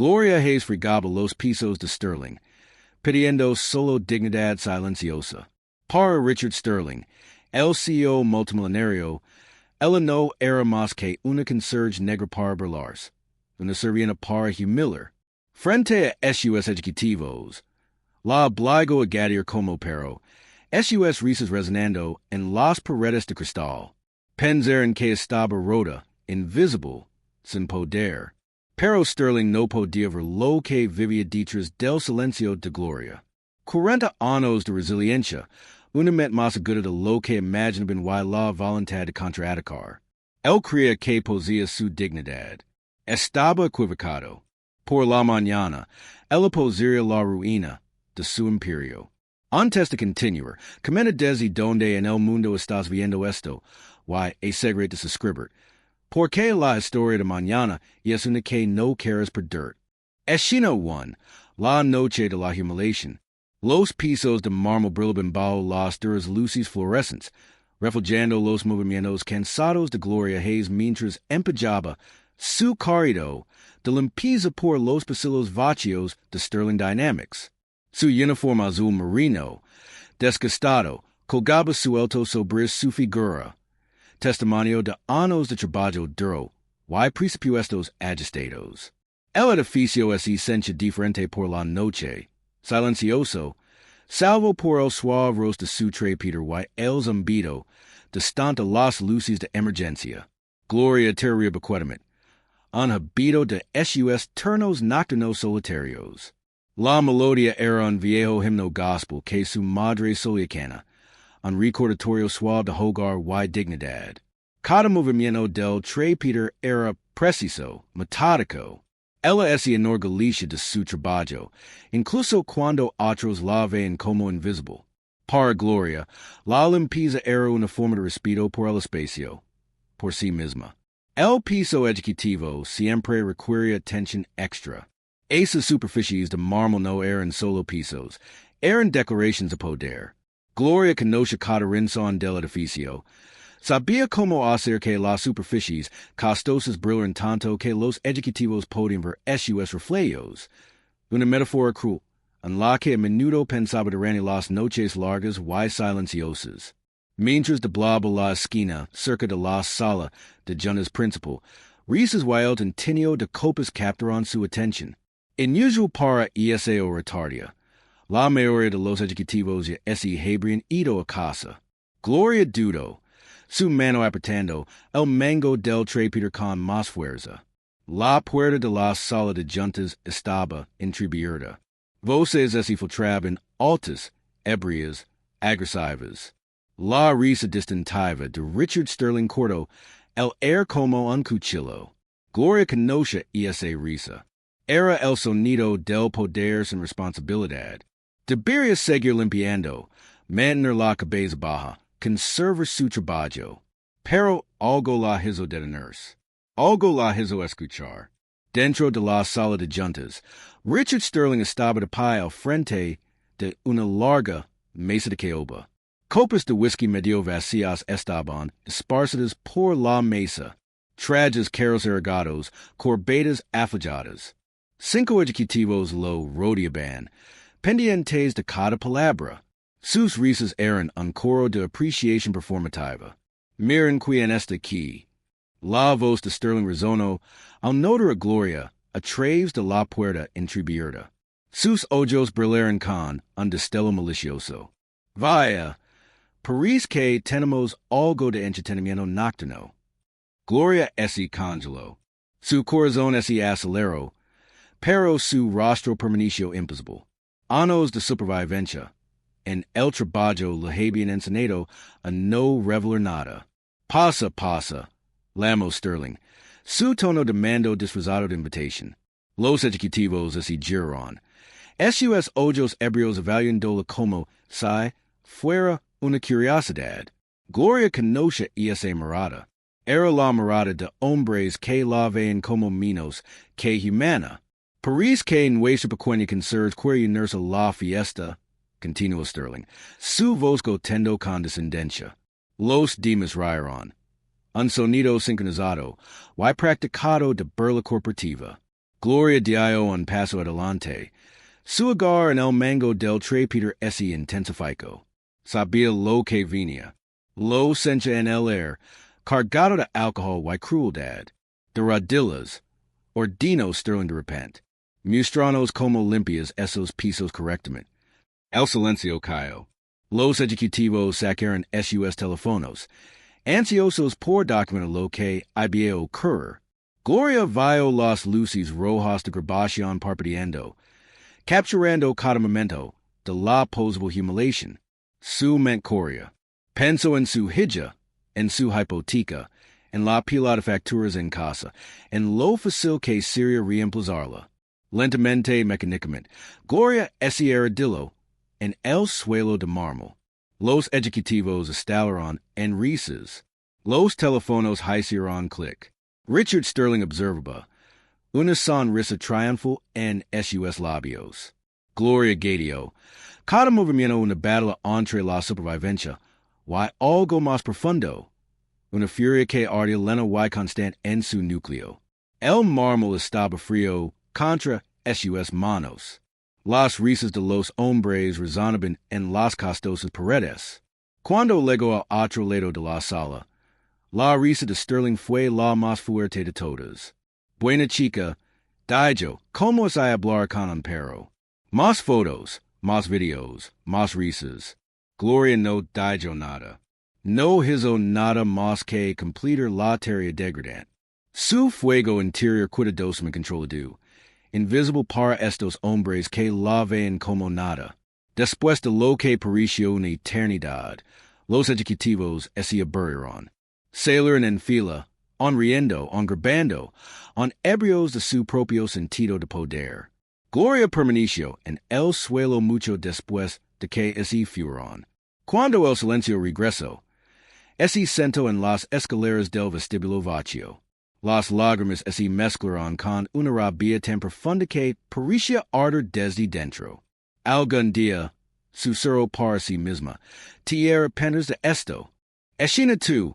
Gloria Hayes frigaba los pisos de Sterling, pidiendo solo dignidad silenciosa. Para Richard Sterling, el CEO multimillonario, ella no era más que una conserje negra para burlarse, una servienta para humillar. Frente a sus ejecutivos, la obligó a gadir como perro, sus risas resonando en las paredes de cristal. Pensar en que estaba rota, invisible, sin poder. Pero Sterling no podía ver lo que vivía detrás del silencio de Gloria. 40 años de resiliencia, una mente más aguda de lo que imaginaba en la voluntad de contraatacar. Él creía que poseía su dignidad. Estaba equivocado. Por la mañana, él poseía la ruina de su imperio. Antes de continuar, comenta desde donde en el mundo estás viendo esto, es secreto de suscribir. Porque la historia de mañana es una que no quieres perder. Escena 1. La noche de la humillación. Los pisos de mármol brillan bajo las duras luces fluorescentes, reflejando los movimientos cansados de Gloria Hayes mientras empujaba su carrito de limpieza por los pasillos vacíos de Sterling Dynamics. Su uniforme azul marino, desgastado, colgaba suelto sobre su figura. Testimonio de años de trabajo duro, presupuestos ajustados. El edificio es esencia diferente por la noche, silencioso, salvo por el suave roce de su trépida el zumbido, distante las luces de emergencia. Gloria terrible bequetament, un habito de sus turnos nocturnos solitarios. La melodía era un viejo himno gospel que su madre solía cantar, un recordatorio suave de hogar dignidad. Cada movimiento del trépida era preciso, metódico. Ella es enorgullecida de su trabajo, incluso cuando otros la ven como invisible. Para Gloria, la limpieza era una forma de respeto por el espacio, por sí misma. El piso ejecutivo siempre requería atención extra. Esas superficies de mármol no eran solo pisos, eran decoraciones de poder. Gloria conoce cada rincón del edificio. Sabía cómo hacer que las superficies costosas brillen tanto que los ejecutivos podían ver sus reflejos. Una metáfora cruel, en la que a menudo pensaba durante las noches largas silenciosas. Mientras doblaba la esquina cerca de la sala de juntas principal, risas el tintinio de copas capturaron su atención. Inusual para esa oratoria. La mayoría de los ejecutivos ya habrían ido a casa. Gloria dudó, su mano apretando el mango del trépida con más fuerza. La puerta de la sala de juntas estaba entreabierta. Voces se filtraban altas, ebrias, agresivas. La risa distintiva de Richard Sterling cortó el air como un cuchillo. Gloria conoce esa risa. Era el sonido del poder sin responsabilidad. Debería seguir limpiando, mantener la cabeza baja, conservar su trabajo. Pero algo la hizo detenerse. Algo la hizo escuchar. Dentro de la sala de juntas, Richard Sterling estaba de pie al frente de una larga mesa de caoba. Copas de whisky medio vacías estaban esparcidas por la mesa. Trajes caros ergados, corbetas afligidas. 5 ejecutivos lo rodeaban, pendientes de cada palabra. Sus risas eran un coro de apreciación performativa. Miren quién está aquí. La voz de Sterling resonó al notar a Gloria a través de la puerta entreabierta. Sus ojos brillaron con un destello malicioso. Vaya, parece que tenemos algo de entretenimiento nocturno. Gloria se congeló. Su corazón se aceleró, pero su rostro permaneció impasible. Años de supervivencia. En el trabajo le habían enseñado a no revelar nada. Pasa, lamó Sterling. Su tono de mando disfrazado de invitación. Los ejecutivos se giraron. Sus ojos ebrios evaluándola como si fuera una curiosidad. Gloria conoce esa mirada. Era la mirada de hombres que la ven como menos que humana. Parece que nuestra pequeña conserje quiere unirse a la fiesta, continuó Sterling, su voz goteando condescendencia. Los demás rieron. Un sonido sincronizado, practicado de burla corporativa. Gloria dio un paso adelante. Su agar en el mango del trepidar ese intensifico. Sabía lo que venía. Lo sencha en el air, cargado de alcohol y crueldad, de rodillas, ordino sterling de repente. Mustranos como limpias esos pisos correctamente. El silencio cayó. Los ejecutivos sacaron sus teléfonos, ansiosos por documentar lo que había ocurrido. Gloria vio las luces rojas de grabación parpadeando, capturando cada momento de la posible humillación. Su mente corría. Pensó en su hija, en su hipoteca, en la pila de facturas en casa, en lo fácil que sería reemplazarla. Lentamente, mecánicamente, Gloria ese armadillo en el suelo de mármol. Los ejecutivos estallaron en risas. Los teléfonos hicieron clic. Richard Sterling observaba una sonrisa triunfal en sus labios. Gloria gateó. Cada movimiento una batalla entre la supervivencia y algo más profundo. Una furia que ardía lenta y constante en su núcleo. El mármol estaba frío contra sus manos. Las risas de los hombres resonaban en las costosas paredes. Cuando llegó al otro lado de la sala, la risa de Sterling fue la más fuerte de todas. Buena chica, dijo, ¿cómo es hablar con un perro? Más fotos, más videos, más risas. Gloria no dijo nada. No hizo nada más que completar la tarea degradante. Su fuego interior cuidadosamente controlado, invisible para estos hombres que la ven como nada. Después de lo que pareció una eternidad, los ejecutivos se aburrieron. Salieron en fila, riendo, grabando, ebrios de su propio sentido de poder. Gloria permaneció en el suelo mucho después de que se fueron. Cuando el silencio regresó, se sentó en las escaleras del vestíbulo vacío. Las lágrimas se mezclaron con una rabia tan profunda que parecía arder desde dentro. Algún día, susurró para sí misma, te arrepentirás de esto. Escena 2.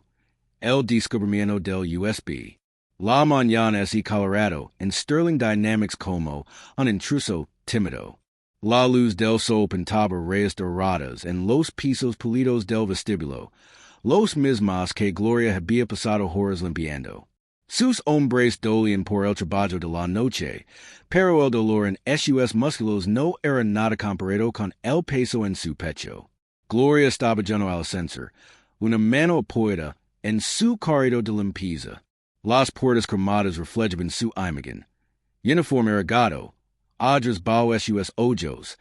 El descubrimiento del USB. La mañana es colorado en Sterling Dynamics como un intruso tímido. La luz del sol pintaba rayas doradas en los pisos pulidos del vestíbulo, los mismos que Gloria había pasado horas limpiando. Sus hombres dolían por el trabajo de la noche, pero el dolor en sus músculos no era nada comparado con el peso en su pecho. Gloria estaba lleno al ascensor, una mano apoyada en su corredor de limpieza. Las puertas cromadas reflejaban su imagen. Uniforme arrugado, ojos bajo sus ojos,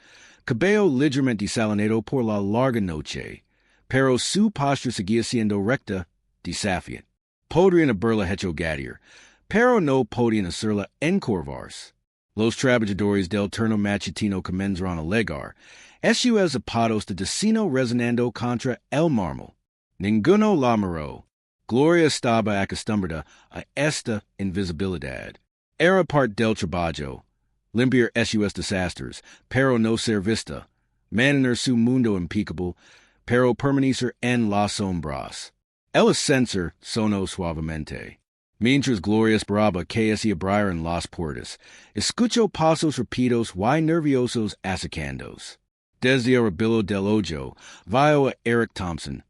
cabello ligeramente desalinado por la larga noche, pero su postura seguía siendo recta, desafiante. Podrían haberla hecho gatir, pero no podían hacerla encorvarse. Los trabajadores del turno matutino comenzaron a llegar, sus zapatos de destino resonando contra el mármol. Ninguno la miró. Gloria estaba acostumbrada a esta invisibilidad. Era parte del trabajo, limpiar sus desastres, pero no ser vista, mantener su mundo impecable, pero permanecer en las sombras. El ascensor sonó suavemente. Mientras Gloria esperaba que se abrieran las puertas, escuchó pasos rápidos y nerviosos acercándose. Desde el rabillo del ojo, vio a Eric Thompson,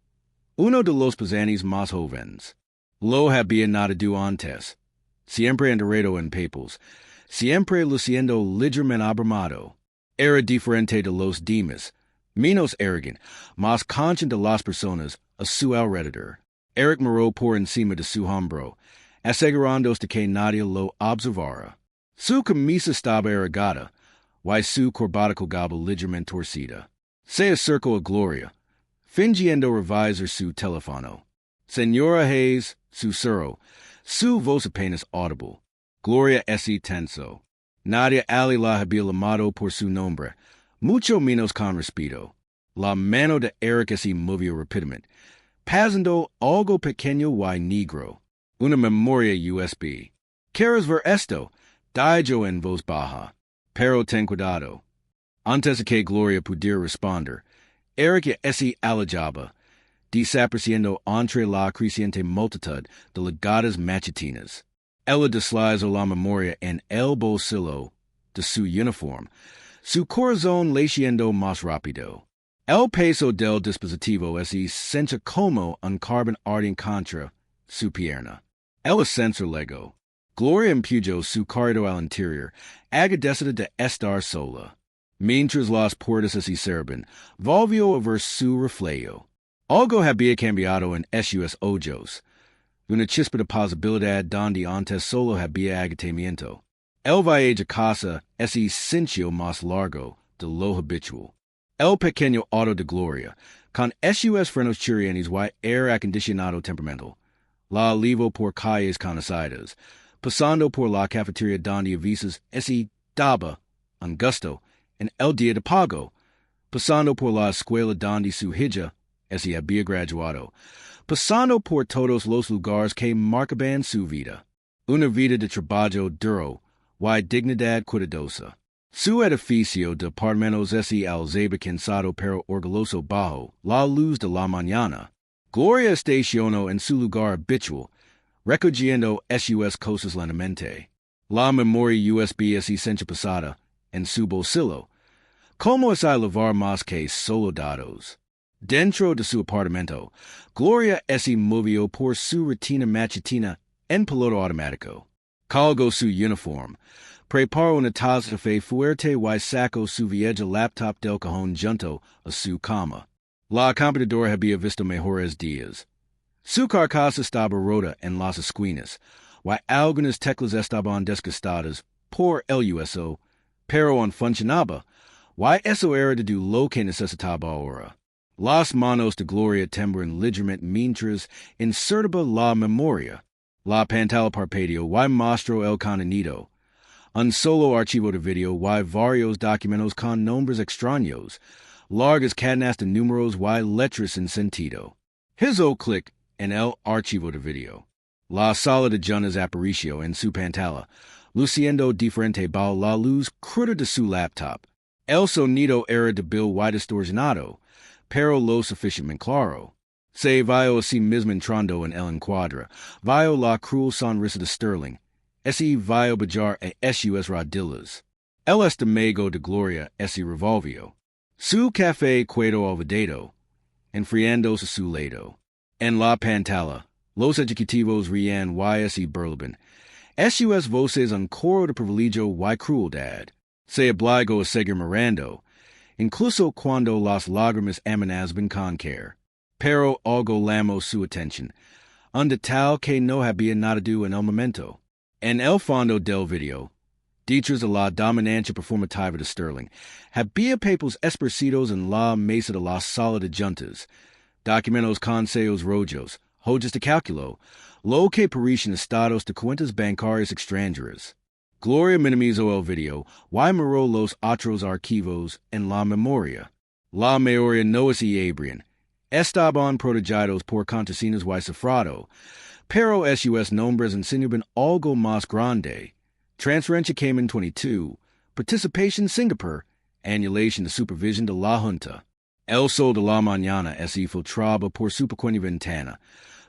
uno de los pasanes más jóvenes. Lo había notado antes. Siempre enterrado en papels, siempre luciendo ligeramente abrumado. Era diferente de los demás, menos arrogante, más consciente de las personas a su alrededor. Eric miró por encima de su hombro, asegurándose de que nadie lo observara. Su camisa estaba arrugada, y su corbata colgaba ligeramente torcida. Se acercó a Gloria, fingiendo revisar su teléfono. Señora Hayes, susurró, su voz apenas audible. Gloria se tensó. Nadie la había llamado por su nombre, mucho menos con respeto. La mano de Eric se movió rápidamente, pasando algo pequeño y negro. Una memoria USB. ¿Quieres ver esto? Dijo en voz baja. Pero ten cuidado. Antes de que Gloria pudiera responder, Eric se alejaba, desapareciendo entre la creciente multitud de legadas matutinas. Ella deslizo la memoria en el bolsillo de su uniforme, su corazón latiendo más rápido. El peso del dispositivo es senza como un carbon ardent contra su pierna. El ascensor lego. Gloria empujó su carrito al interior, agradecida de estar sola. Mientras las puertas se cerraban, volvió a ver su reflejo. Algo había cambiado en sus ojos. Una chispa de posibilidad donde antes solo había agotamiento. El viaje a casa es sintió más largo de lo habitual. El pequeño auto de Gloria, con sus frenos chirianos y aire acondicionado temperamental, la alivo por calles conocidas, pasando por la cafetería donde avisas daba un gusto en el día de pago, pasando por la escuela donde su hija había graduado, pasando por todos los lugares que marcaban su vida, una vida de trabajo duro y dignidad cuidadosa. Su edificio de apartamentos alzaba cansado pero orgulloso bajo la luz de la mañana. Gloria estacionó en su lugar habitual, recogiendo sus cosas lentamente. La memoria USB sencha pasada en su bolsillo. ¿Cómo es lavar más que solo datos? Dentro de su apartamento, Gloria movió por su rutina matutina en piloto automático. Colgó su uniforme. Preparó una taza de café fuerte y sacó su vieja laptop del cajón junto a su cama. La computadora había visto mejores días. Su carcasa estaba rota en las esquinas, y algunas teclas estaban desgastadas por el uso, pero no funcionaba, y eso era de lo que necesitaba ahora. Las manos de Gloria temblaban ligeramente mientras insertaba la memoria. La pantalla parpadeó y mostró el contenido. Un solo archivo de video y varios documentos con nombres extraños, largas cadenas de números y letras sin sentido. Hizo clic en el archivo de video. La sala de Jonas apareció en su pantalla, luciendo diferente bajo la luz cruda de su laptop. El sonido era débil y distorsionado, pero lo suficientemente claro. Se vio a sí mismo entrando en el encuadre, vio la cruel sonrisa de Sterling, vio brillar a sus rodillas. El estómago de Gloria revolvió. Su café quedó olvidado, enfriándose a su lado. En la pantalla, los ejecutivos rían y burlaban. Sus voces un coro de privilegio y crueldad. Se obligó a seguir mirando, incluso cuando las lágrimas amenazaban con caer. Pero algo llamó su atención, un detalle que no había notado en el momento. En el fondo del video, detrás de la dominancia performativa de Sterling, había papeles esparcidos en la mesa de la sala de juntas, documentos con sellos rojos, hojas de cálculo, lo que parecían estados de cuentas bancarias extranjeras. Gloria minimizó el video y miró los otros archivos en la memoria. La memoria no es abrian. Estaban protegidos por contraseñas y cifrado, pero sus nombres enseñaban algo más grande. Transferencia Cayman 22, Participación Singapur, Annulación de Supervisión de la Junta. El sol de la mañana filtraba por su pequeña ventana,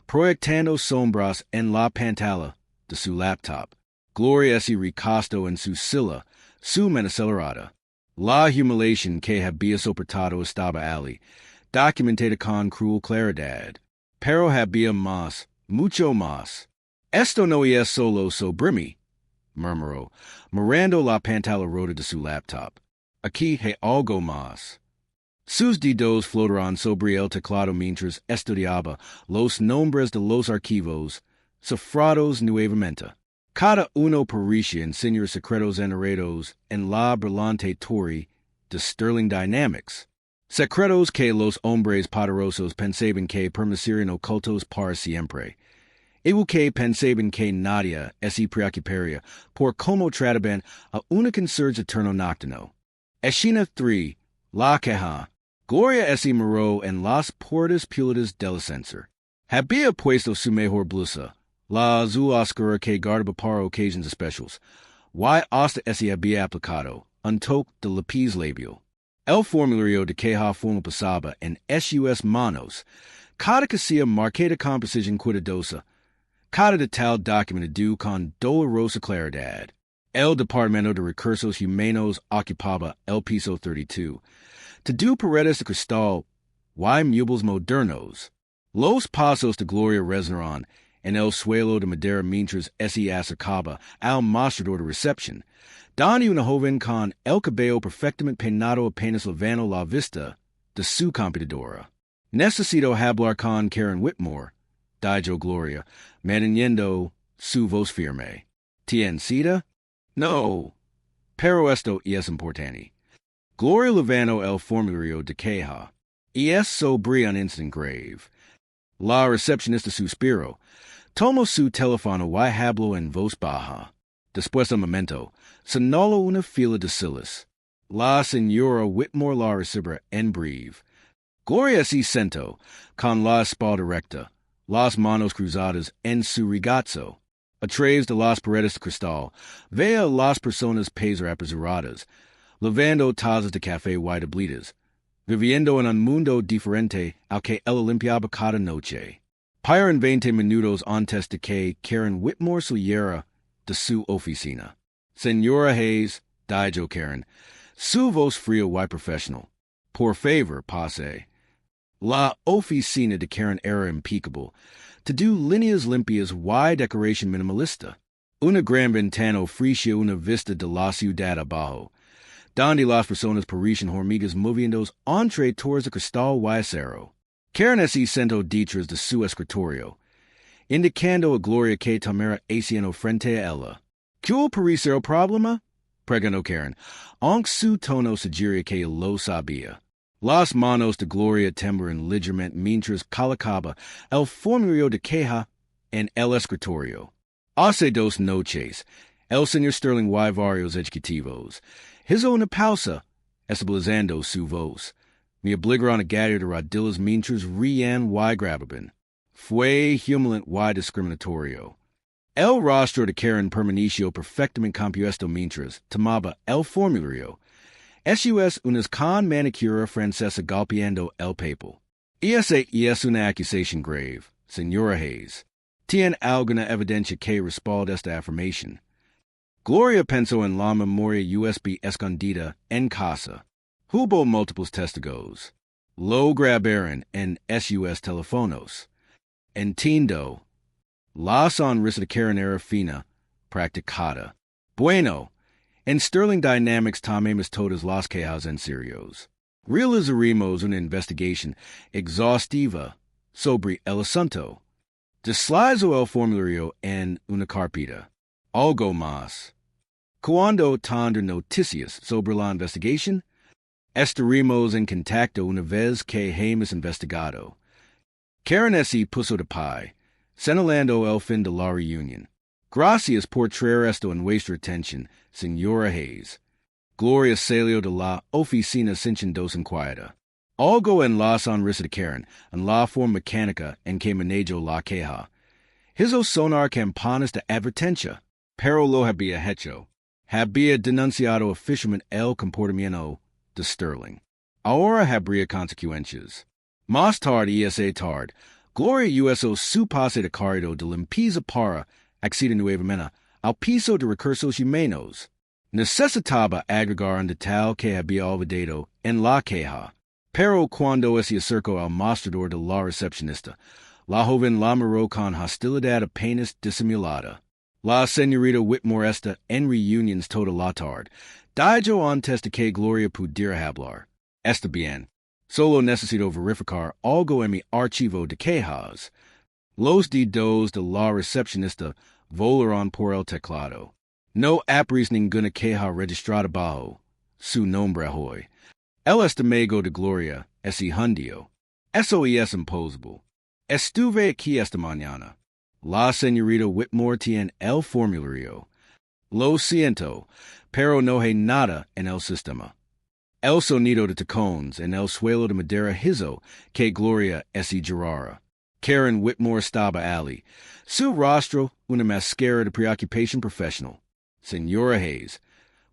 proyectando sombras en la pantalla de su laptop. Gloria recostó en su silla, su mente acelerada. La humillación que había soportado estaba allí, documentada con cruel claridad. Pero había más, mucho más. Esto no es solo sobre murmuró, mirando la pantalla rota de su laptop. Aquí hay algo más. Sus dedos flotaron sobre el teclado mientras estudiaba los nombres de los archivos, cifrados nuevamente. Cada uno parecía enseñar secretos enredados en la brillante torre de Sterling Dynamics. Secretos que los hombres poderosos pensaban que permanecerían ocultos para siempre. Igual que pensaban que nadie se preocuparía por cómo trataban a una conserje eterno nocturno. Escena 3, la queja. Gloria miró en las puertas pulidas del ascensor. Había puesto su mejor blusa, la azul oscura que guardaba para ocasiones especiales, y hasta había aplicado un toque de lápiz labial. El formulario de queja formal pasaba en sus manos, cada casilla marcada con precisión cuidadosa, Cada de tal documentado con dolorosa claridad. El Departamento de Recursos Humanos ocupaba el piso 32. To do paredes de cristal, y muebles modernos. Los pasos de Gloria resonaron en el suelo de madera mientras se acercaba al mostrador de recepción. Donde una joven con el cabello perfectamente peinado apenas levantó la vista de su computadora. Necesito hablar con Karen Whitmore, dijo Gloria, manteniendo su voz firme. ¿Tien cita? No, pero esto es importante. Gloria levantó el formulario de queja, y es sobre un instant grave. La recepcionista suspiró. Tomó su teléfono y habló en voz baja. Después de un momento, sonó una fila de sillas. La señora Whitmore la recibió en breve. Gloria se sentó, con la espalda recta, las manos cruzadas en su regazo. A través de las paredes de cristal, veía a las personas pasar apresuradas, lavando tazas de café y tablitas, viviendo en un mundo diferente al que ella limpiaba cada noche. Para en 20 minutos antes de que Karen Whitmore saliera de su oficina. Señora Hayes, dijo Karen, su voz fría y profesional. Por favor, pase. La oficina de Karen era impecable. To do líneas limpias y decoración minimalista. Una gran ventana ofrecía una vista de la ciudad abajo, donde las personas parecían hormigas moviéndose entre torres de cristal y acero. Karen se sentó detrás de su escritorio, indicando a Gloria que tomara asiento frente a ella. ¿Cuál parece el problema? Preguntó Karen, aunque su tono sugería que lo sabía. Las manos de Gloria temblaron ligeramente mientras colocaba el formulario de queja en el escritorio. Hace 2 noches, el señor Sterling y varios ejecutivos hizo una pausa, estabilizando su voz. Me obligaron a ganar de rodillas mientras reían y grababan. Fue humillante y discriminatorio. El rostro de Karen permaneció perfectamente compuesto mientras tomaba el formulario. Eso es unas con manicura francesa golpeando el papel. Esa es una acusación grave, señora Hayes. ¿Tiene alguna evidencia que respalde esta afirmación? Gloria pensó en la memoria USB escondida en casa. Hubo múltiples testigos. Lo grabaron en SUS teléfonos. Entiendo. La sonrisa de Karen era fina, practicada. Bueno, en Sterling Dynamics tomamos todas las quejas en serios. Realizaremos una investigación exhaustiva sobre el asunto. Deslizo el formulario en una carpeta. Algo más. Cuando tendré noticias sobre la investigación, estaremos en contacto una vez que hemos investigado. Karen se puso de pie, señalando el fin de la reunión. Gracias por traer esto en vuestra atención, señora Hayes. Gloria salió de la oficina sintiéndose inquieta. Algo en la sonrisa de Karen, en la forma mecánica en que manejó la queja. Hizo sonar campanas de advertencia, pero lo había hecho. Había denunciado oficialmente el comportamiento de Sterling. Ahora habría consecuencias. Más tarde y esa tarde, Gloria usó su pase de cargo de limpieza para acceder nuevamente al piso de recursos humanos. Necesitaba agregar un detalle que había olvidado en la queja. Pero cuando se acercó al mostrador de la recepcionista, la joven la miró con hostilidad apenas disimulada. La señorita Whitmore está en reuniones toda la tarde. Dijo antes de que Gloria pudiera hablar. Está bien. Solo necesito verificar algo en mi archivo de quejas. Los dedos de la recepcionista volaron por el teclado. No aparece ninguna queja registrada bajo su nombre hoy. El estómago de Gloria se hundió. Eso es imposible. Estuve aquí esta mañana. La señorita Whitmore tiene el formulario. Lo siento, pero no hay nada en el sistema. El sonido de tacones en el suelo de madera hizo que Gloria se girara. Karen Whitmore estaba allí. Su rostro una máscara de preocupación profesional. Señora Hayes,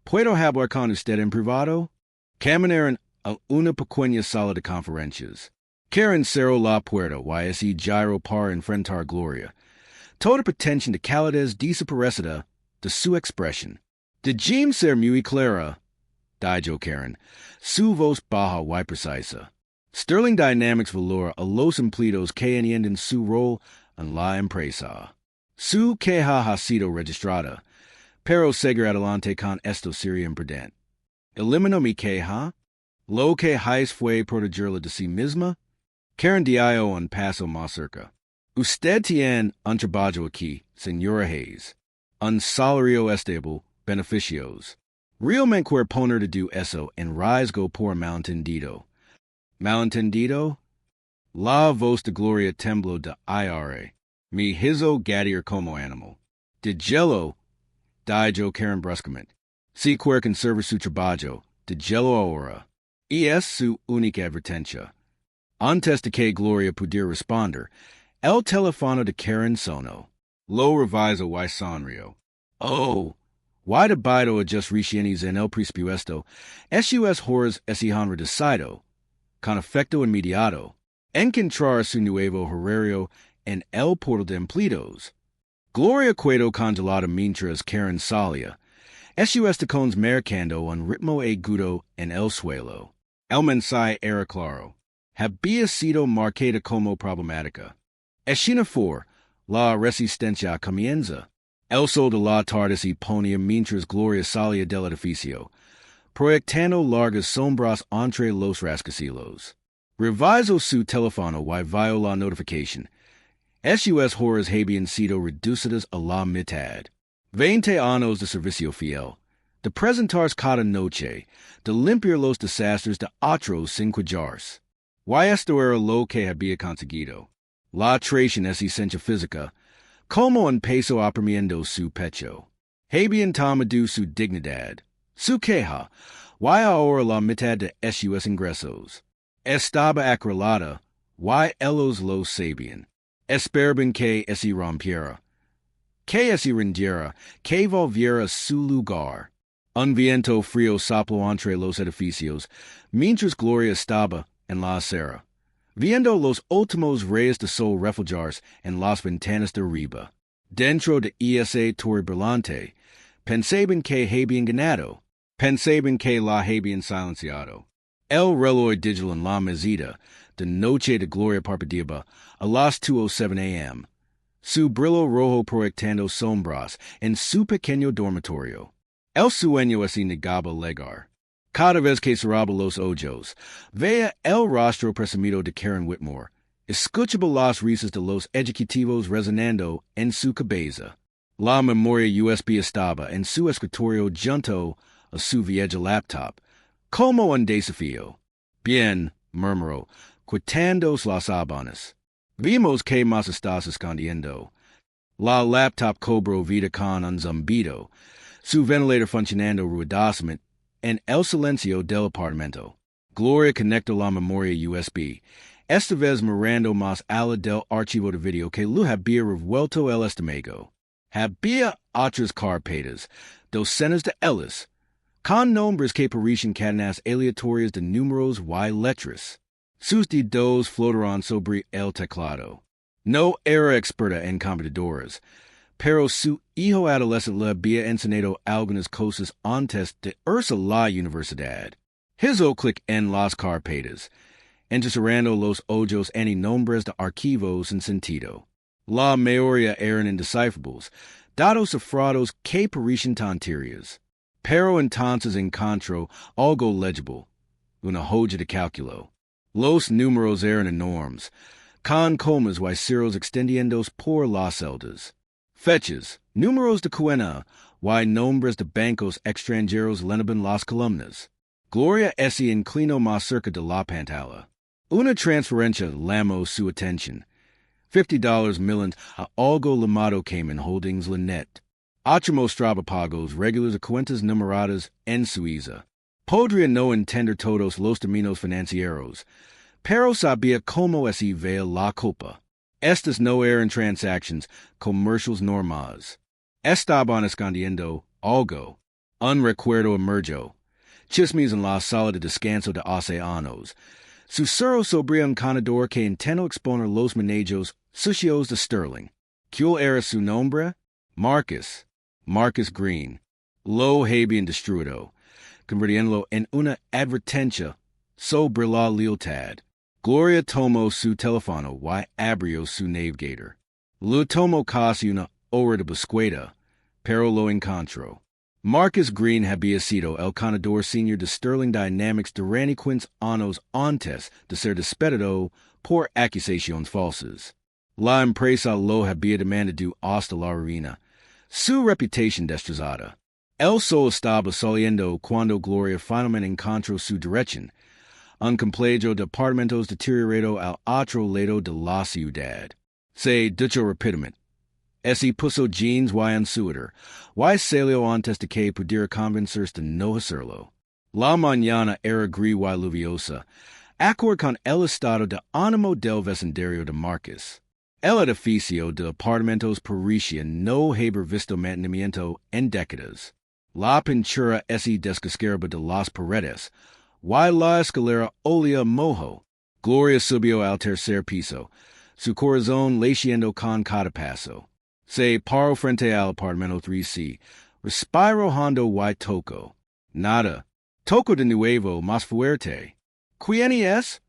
¿puedo hablar con usted en privado? Caminaron a una pequeña sala de conferencias. Karen cerró la puerta y se giró para enfrentar a Gloria. toda pretension de calidez desaparecida de su expresión. De Jim ser muy clara, dijo Karen, su voz baja y precisa. Sterling Dynamics valora a los empleados que entienden su rol en la empresa. Su queja ha sido registrada, pero seguir adelante con esto sería imprudente. Eliminó mi queja. Lo que Hayes fue protegerla de sí misma. Karen dio un paso más cerca. Usted tiene un trabajo aquí, señora Hayes. Un salario estable, beneficios. Realmente quiere poner de do eso en riesgo por malentendido. Malentendido? La voz de Gloria tembló de ira. Me hizo gatir como animal. De gelo, dijo Karen bruscamente. Si quiere conservar su trabajo, de gelo ahora. Y es su única advertencia. Antes de que Gloria pudiera responder, el teléfono de Karen sonó. Lo reviso y sonrió. Oh, why debido a just recientes en el presupuesto, sus horas han reducido, con efecto inmediato, encontrar su nuevo horario en el portal de empleados. Gloria quedó congelada mientras Karen salía. Sus tacones marcando un ritmo agudo en el suelo. El mensaje era claro. Había sido marcada como problemática. Escena 4. La resistencia comienza. El sol de la tarde se ponía mientras Gloria salía del edificio, proyectando largas sombras entre los rascacielos. Revisó su teléfono y vio la notificación. Sus horas habían sido reducidas a la mitad. 20 años de servicio fiel, de presentarse cada noche, de limpiar los desastres de otros sin quejarse. Y esto era lo que había conseguido. La traición es esencia física, como un peso oprimiendo su pecho. Habían tomado su dignidad, su queja, y ahora la mitad de sus ingresos. Estaba acrilada, y ellos lo sabían. Esperaban que se rompiera, que se rindiera, que volviera a su lugar. Un viento frío sopló entre los edificios, mientras Gloria estaba en la acera, viendo los últimos rayos de sol refugiarse en las ventanas de arriba. Dentro de esa torre brillante, pensaban que habían ganado, pensaban que la habían silenciado. El reloj digital en la mesita de noche de Gloria parpadeaba a las 2:07 a.m., su brillo rojo proyectando sombras en su pequeño dormitorio. El sueño se negaba a llegar. Cada vez que cerraba los ojos, veía el rostro presumido de Karen Whitmore, escuchaba las risas de los ejecutivos resonando en su cabeza. La memoria USB estaba en su escritorio junto a su vieja laptop, como un desafío. Bien, murmuró, quitando las sábanas. Vimos que más estás escondiendo. La laptop cobró vida con un zumbido, su ventilador funcionando ruidosamente en el silencio del apartamento. Gloria conectó la memoria USB, esta vez mirando más allá del archivo de video que lo había revuelto el estómago. Había otras carpetas, docenas de ellas, con nombres que parecían cadenas aleatorias de números y letras. Sus dedos flotaron sobre el teclado. No era experta en computadoras, pero su hijo adolescente le había enseñado algunas cosas antes de irse a la universidad. Hizo clic en las carpetas, encerrando los ojos en nombres de archivos sin sentido. La mayoría eran indescifrables, dados cifrados que parecían tonterías. Pero entonces encontró algo legible, una joya de cálculo. Los números eran enormes, con comas y ceros extendiéndose por las celdas. Fechas, números de cuenta y nombres de bancos extranjeros llenaban las columnas. Gloria se inclinó más cerca de la pantalla. Una transferencia llamó su atención. $50 million a algo llamado Cayman Holdings Lynette. Ocho mostraba pagos regulares de cuentas numeradas en Suiza. Podría no entender todos los términos financieros, pero sabía cómo se veía la culpa. Estas no eran transactions comerciales normales. Estaban escondiendo algo. Un recuerdo emergió. Chismes en la sala de descanso de océanos. Susurró sobre un conador que intentó exponer los manejos sucios de Sterling. Cul era su nombre? Marcus Green. Lo habean destruido, convirtiéndolo en una advertencia sobre la lealtad. Gloria tomó su teléfono y abrió su navigator. Lo tomó casi una hora de búsqueda, pero lo encontró. Marcus Green había sido el ganador senior de Sterling Dynamics durante 15 años antes de ser despedido por acusaciones falsas. La empresa lo había demandado hasta la ruina. Su reputación destrozada. Él solo estaba saliendo cuando Gloria finalmente encontró su dirección, un complejo de apartamentos deteriorado al otro lado de la ciudad. Se duchó rápidamente. Puso jeans y un suéter, y salió antes de que pudiera convencerse de no hacerlo. La mañana era gris y lluviosa, acorde con el estado de ánimo del vecindario de Marcus. El edificio de apartamentos parecía no haber visto mantenimiento en décadas. La pintura descascaraba de las paredes, y la escalera olía mojo. Gloria subió al tercer piso, su corazón latiendo con cada paso. Se paró frente al apartamento 3C, respiró hondo y tocó. Nada. Toco de nuevo, más fuerte. ¿Quién es?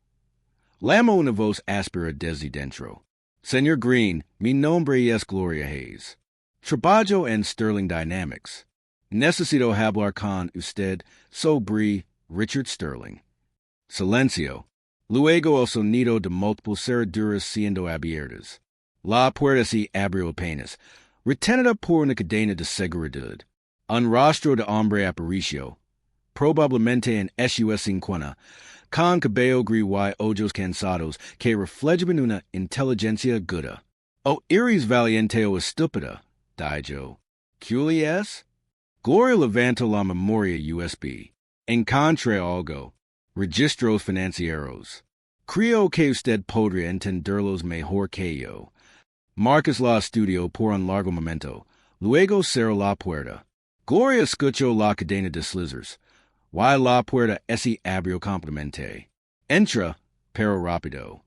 Llamó una voz áspera desde dentro. Señor Green, mi nombre es Gloria Hayes. Trabajo en Sterling Dynamics. Necesito hablar con usted sobre Richard Sterling. Silencio. Luego el sonido de múltiples cerraduras siendo abiertas. La puerta se abrió apenas, retenida por una cadena de seguridad. Un rostro de hombre apareció, probablemente en SUS 50, con cabello gris y ojos cansados que reflejaban una inteligencia aguda. O eres valiente o estúpida, dijo. ¿Qué es? Gloria levantó la memoria USB. Encontré algo. Registros financieros. Creo que usted podría entenderlos mejor que yo. Marcus la estudió por un largo momento. Luego cerró la puerta. Gloria escuchó la cadena de scissors. Y la puerta se abrió completamente. Entra, pero rápido.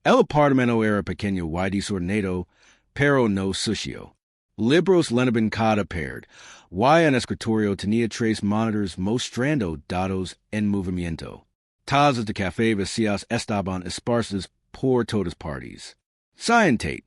El apartamento era pequeño y desordenado, pero no sucio. Libros llenaban cada pared, y un escritorio tenía 3 monitors mostrando datos en movimiento. Tazas de café vacías estaban esparcidas por todas partes. Siéntate,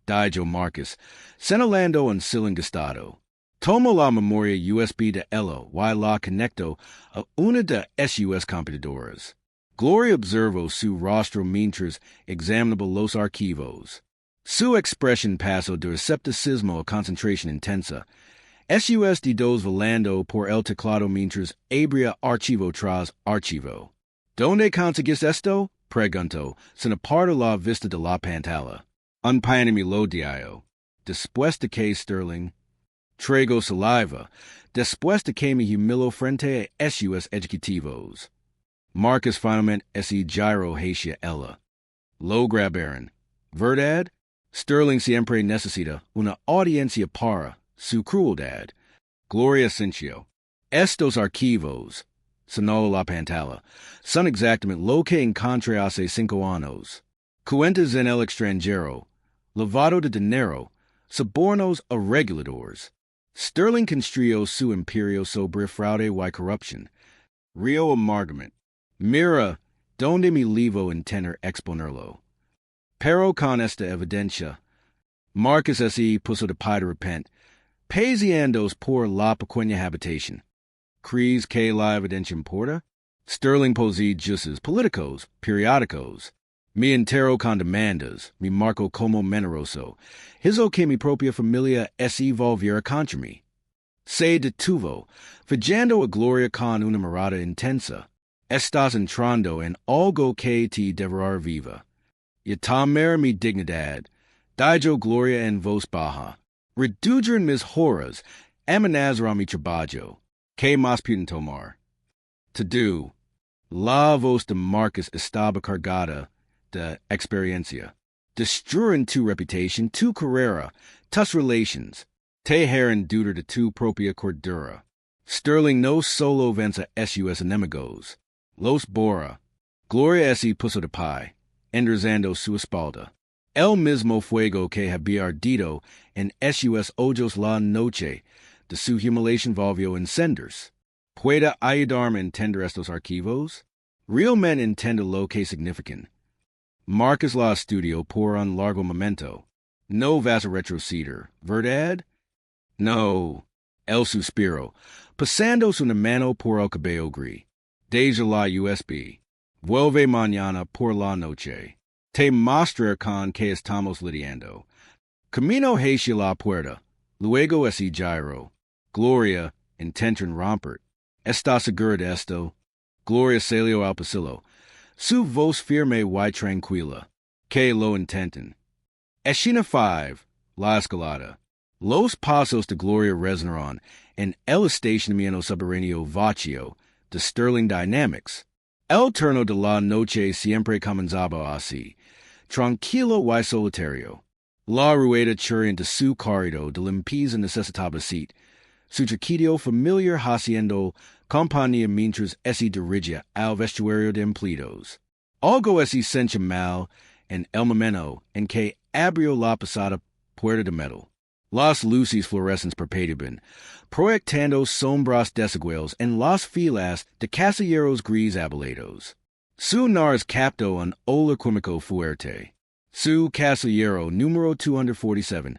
dijo Marcus, señalando un sillón gastado. Tomó la memoria USB de Elo y la conectó a una de sus computadoras. Gloria observó su rostro mientras examinaba los archivos. Su expresión pasó de escepticismo a concentración intensa. Sus dedos volando por el teclado mientras abría archivo tras archivo. ¿Dónde conseguiste esto? Preguntó, sin apartar la vista de la pantalla. Un pan melodío. Después de que Sterling traigo saliva, después de que me humillo frente a sus ejecutivos. Marcus finalmente se giró hacia ella. Lo grabaron. ¿Verdad? Sterling siempre necesita una audiencia para su crueldad. Gloria sintió. Estos archivos, sonó la pantalla, son exactamente lo que encontré hace 5 años. Cuentas en el extranjero, lavado de dinero, sobornos a reguladores. Sterling construyó su imperio sobre fraude y corrupción. Rio amargamente. Mira, donde me livo intender exponerlo. Pero con esta evidencia, Marcus se puso de pie de repente, paseando por la pequeña habitación. ¿Crees que la evidencia importa? Sterling posee jueces políticos, periódicos. Me entero con demandas, me marco como generoso. Hizo que mi propia familia se volviera contra mí. Se detuvo, fijando a Gloria con una mirada intensa. Estás entrando en algo que te devorará viva. Y temer mi dignidad, dijo Gloria en voz baja. Redujeron mis horas, amenazaron mi trabajo. ¿Qué más pueden tomar? To do. La voz de Marcus estaba cargada de experiencia. Destruyen tu reputación, tu carrera, tus relations. Te harán dudar de tu propia cordura. Sterling no solo vence a sus enemigos, los borra. Gloria se puso de pie, enderezando su espalda. El mismo fuego que había ardido en esos ojos la noche de su humiliación volvió encenders. ¿Puede ayudarme a entender estos archivos? Realmente entiendo lo que significan. Marcus la estudio por un largo momento. No vas a retroceder, ¿verdad? No. El suspiro, pasando su mano por el cabello gris. Deja la USB. Vuelve mañana por la noche. Te mostraré con que estamos lidiando. Camino hacia la puerta. Luego ese giro. Gloria, intentan romper. ¿Estás segura de esto? Gloria salió al pasillo. Su voz firme y tranquila. Que lo intentan. Escena 5. La escalada. Los pasos de Gloria resonaron en el estacionamiento subterráneo vacío de Sterling Dynamics. El turno de la noche siempre comenzaba así, tranquilo y solitario. La rueda churriante de su corrido de limpieza necesitaba seat, su chiquito familiar haciendo compañía mientras ese dirigía al vestuario de empleados. Algo así sentía mal en el momento en que abrió la pesada puerta de metal. Las luces fluorescentes parpadeaban, proyectando sombras desiguales en las filas de caballeros gris abalados. Su nariz captó un olor químico fuerte. Su caballero número 247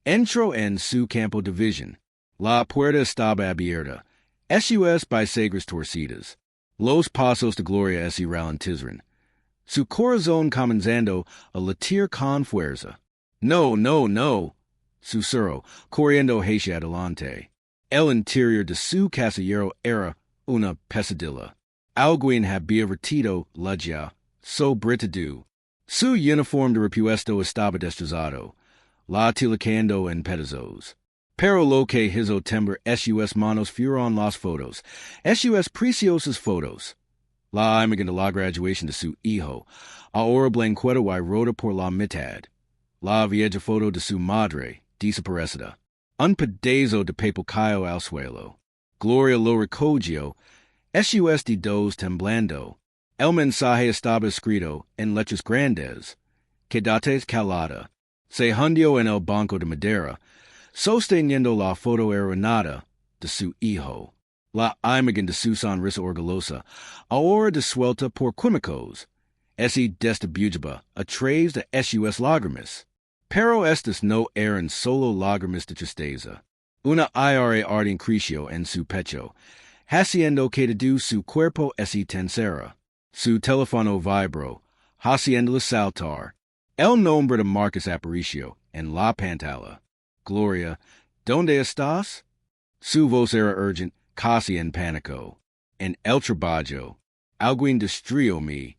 entró en su campo de visión. La puerta estaba abierta, esos bisagras torcidas. Los pasos de Gloria se ralentizaron. Su corazón comenzando a latir con fuerza. No, no, no. Susurró, corriendo hacia adelante. El interior de su caballero era una pesadilla. Alguien había vertido la ya sobre todo. Su uniforme de repuesto estaba destrozado, la tilicando en pedazos. Pero lo que hizo temblar esos manos fueron las fotos, esos preciosas fotos. La imagen de la graduación de su hijo, ahora blanqueada y rota por la mitad. La vieja foto de su madre, desaparecida. Un pedazo de papel cayó al suelo. Gloria lo recogió, esos dedos temblando. El mensaje estaba escrito en letras grandes. Quédate calada. Se hundió en el banco de madera, sosteniendo la foto erronada de su hijo. La imagen de su sonrisa orgullosa, ahora disuelta por químicos. Ese desdibujaba a través de esos lágrimas. Pero estas no eran solo lágrimas de tristeza. Una ira ardente creció en su pecho, haciendo que de su cuerpo se tensara. Su teléfono vibró, haciéndole saltar. El nombre de Marcus apareció en la pantalla. Gloria, ¿dónde estás? Su voz era urgente, casi en pánico. En el trabajo. Alguien destruyó mi.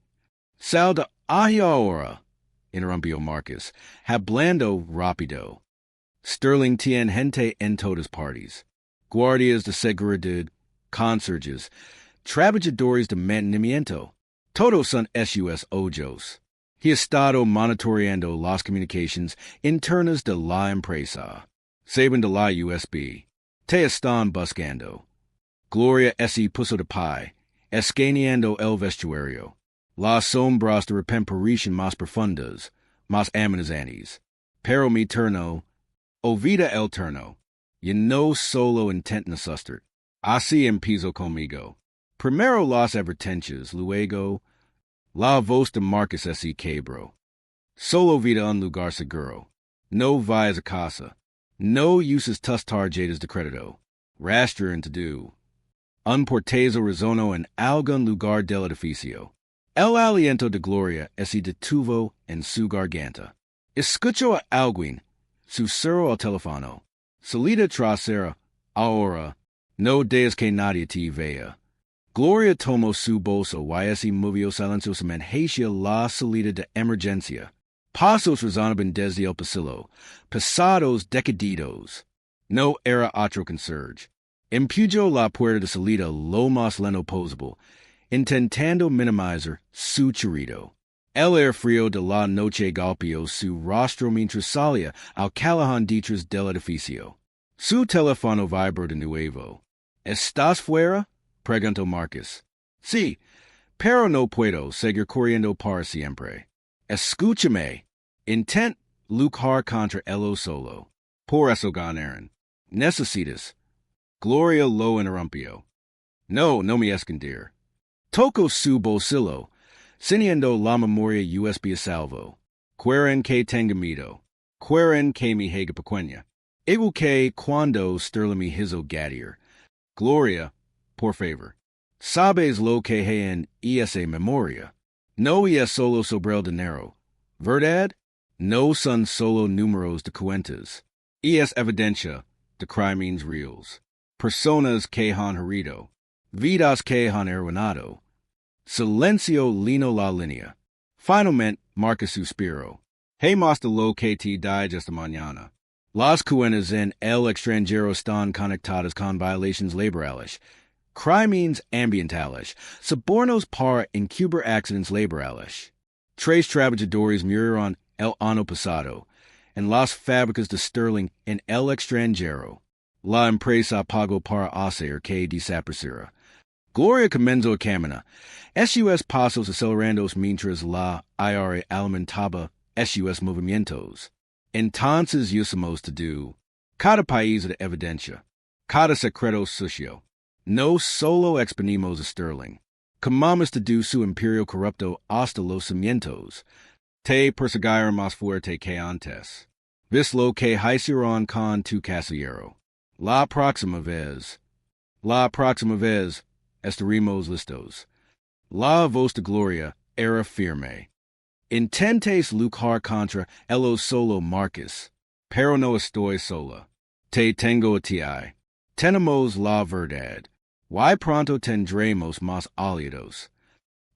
Sal de ahí ahora, interrumpió Marcus, hablando rápido. Sterling tiene gente en todas partes. Guardias de seguridad, conserjes, trabajadores de mantenimiento. Todos son esos ojos. He estado monitoreando las comunicaciones internas de la empresa. Saben de la USB. Te están buscando. Gloria se puso de pie, escaneando el vestuario. Las sombras de repente parecían más profundas, más amenazantes. Pero mi turno, olvida el turno. Y no solo intenten asustar. Así empiezo conmigo. Primero las advertencias, luego la voz de Marcus se quebró. Solo vida un lugar seguro. No vayas a casa. No uses tus tarjetas de crédito. Rastrean to do. Un portazo resonó en algún lugar del edificio. El aliento de Gloria se detuvo en su garganta. Escuchó a alguien. Susurró al teléfono. Salida trasera. Ahora. No dejes que nadie te vea. Gloria tomó su bolso y se movió silenciosamente hacia la salida de emergencia. Pasos resonaban desde el pasillo, pesados decaditos. No era otro conserje. Empujó la puerta de salida lo más lento posible, intentando minimizar su chirrido. El aire frío de la noche golpeó su rostro mientras salía al callejón detrás del edificio. Su teléfono vibró de nuevo. ¿Estás fuera? Preguntó Marcus. Sí, pero no puedo seguir corriendo para siempre. Escúchame. Intent, lucar contra ello solo. Por eso ganaron. Necesitas. Gloria lo interrumpio. No me escondir. Toco su bolsillo, siniendo la memoria USB a salvo. Queren que tenga miedo. Queren que mi haga pequeña. Igual que cuando sterling mi hizo gadier. Gloria, por favor. Sabes lo que hay en esa memoria. No es solo sobre el dinero. ¿Verdad? No son solo números de cuentas. Es evidencia de crímenes reales. Personas que han herido. Vidas que han arruinado. Silencio lino la línea. Finalmente, marca suspiro. Hey más de lo que te dije esta mañana. Las cuentas en el extranjero están conectadas con violations laborales, crímenes ambientales, sobornos para encubrir accidentes laborales. Tres trabajadores murieron el año pasado en las fábricas de Sterling en el extranjero. La empresa pagó para hacer que desapareciera. Gloria comenzó a caminar. SUS pasos acelerandos mientras la IRA alimentaba SUS movimientos. Entonces usamos to do. Cada país de evidencia. Cada secreto sucio. No solo exponimos a Sterling. Comamos to do su imperio corrupto hasta los cimientos. Te perseguir más fuerte que antes. Vis lo que hicieron con tu casillero. La próxima vez. Estaremos listos. La voz de Gloria era firme. Intentes luchar contra ello solo Marcus, pero no estoy sola. Te tengo a ti. Tenemos la verdad. Y pronto tendremos más aliados.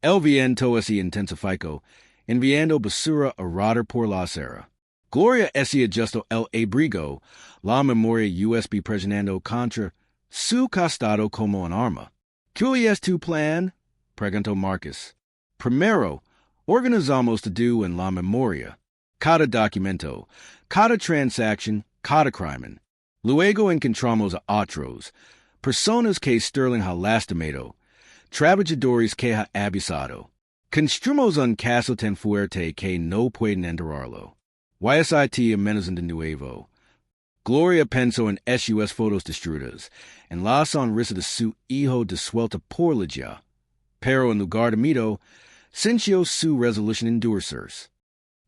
El viento se intensificó, enviando basura a rodar por la acera. Gloria se ajustó el abrigo, la memoria USB presionando contra su costado como un arma. ¿Cuál es tu plan? Preguntó Marcus. Primero, organizamos to do en la memoria. Cada documento, cada transacción, cada crimen. Luego encontramos a otros, personas que Sterling ha lastimado, trabajadores que ha abusado. Construimos un caso tan fuerte que no pueden enterrarlo. YSIT amenazan de nuevo. Gloria pensó en SUS fotos destruidas, en la sonrisa de su hijo disuelta por la ya. Pero en lugar de miedo, sintió su resolución endurecerse.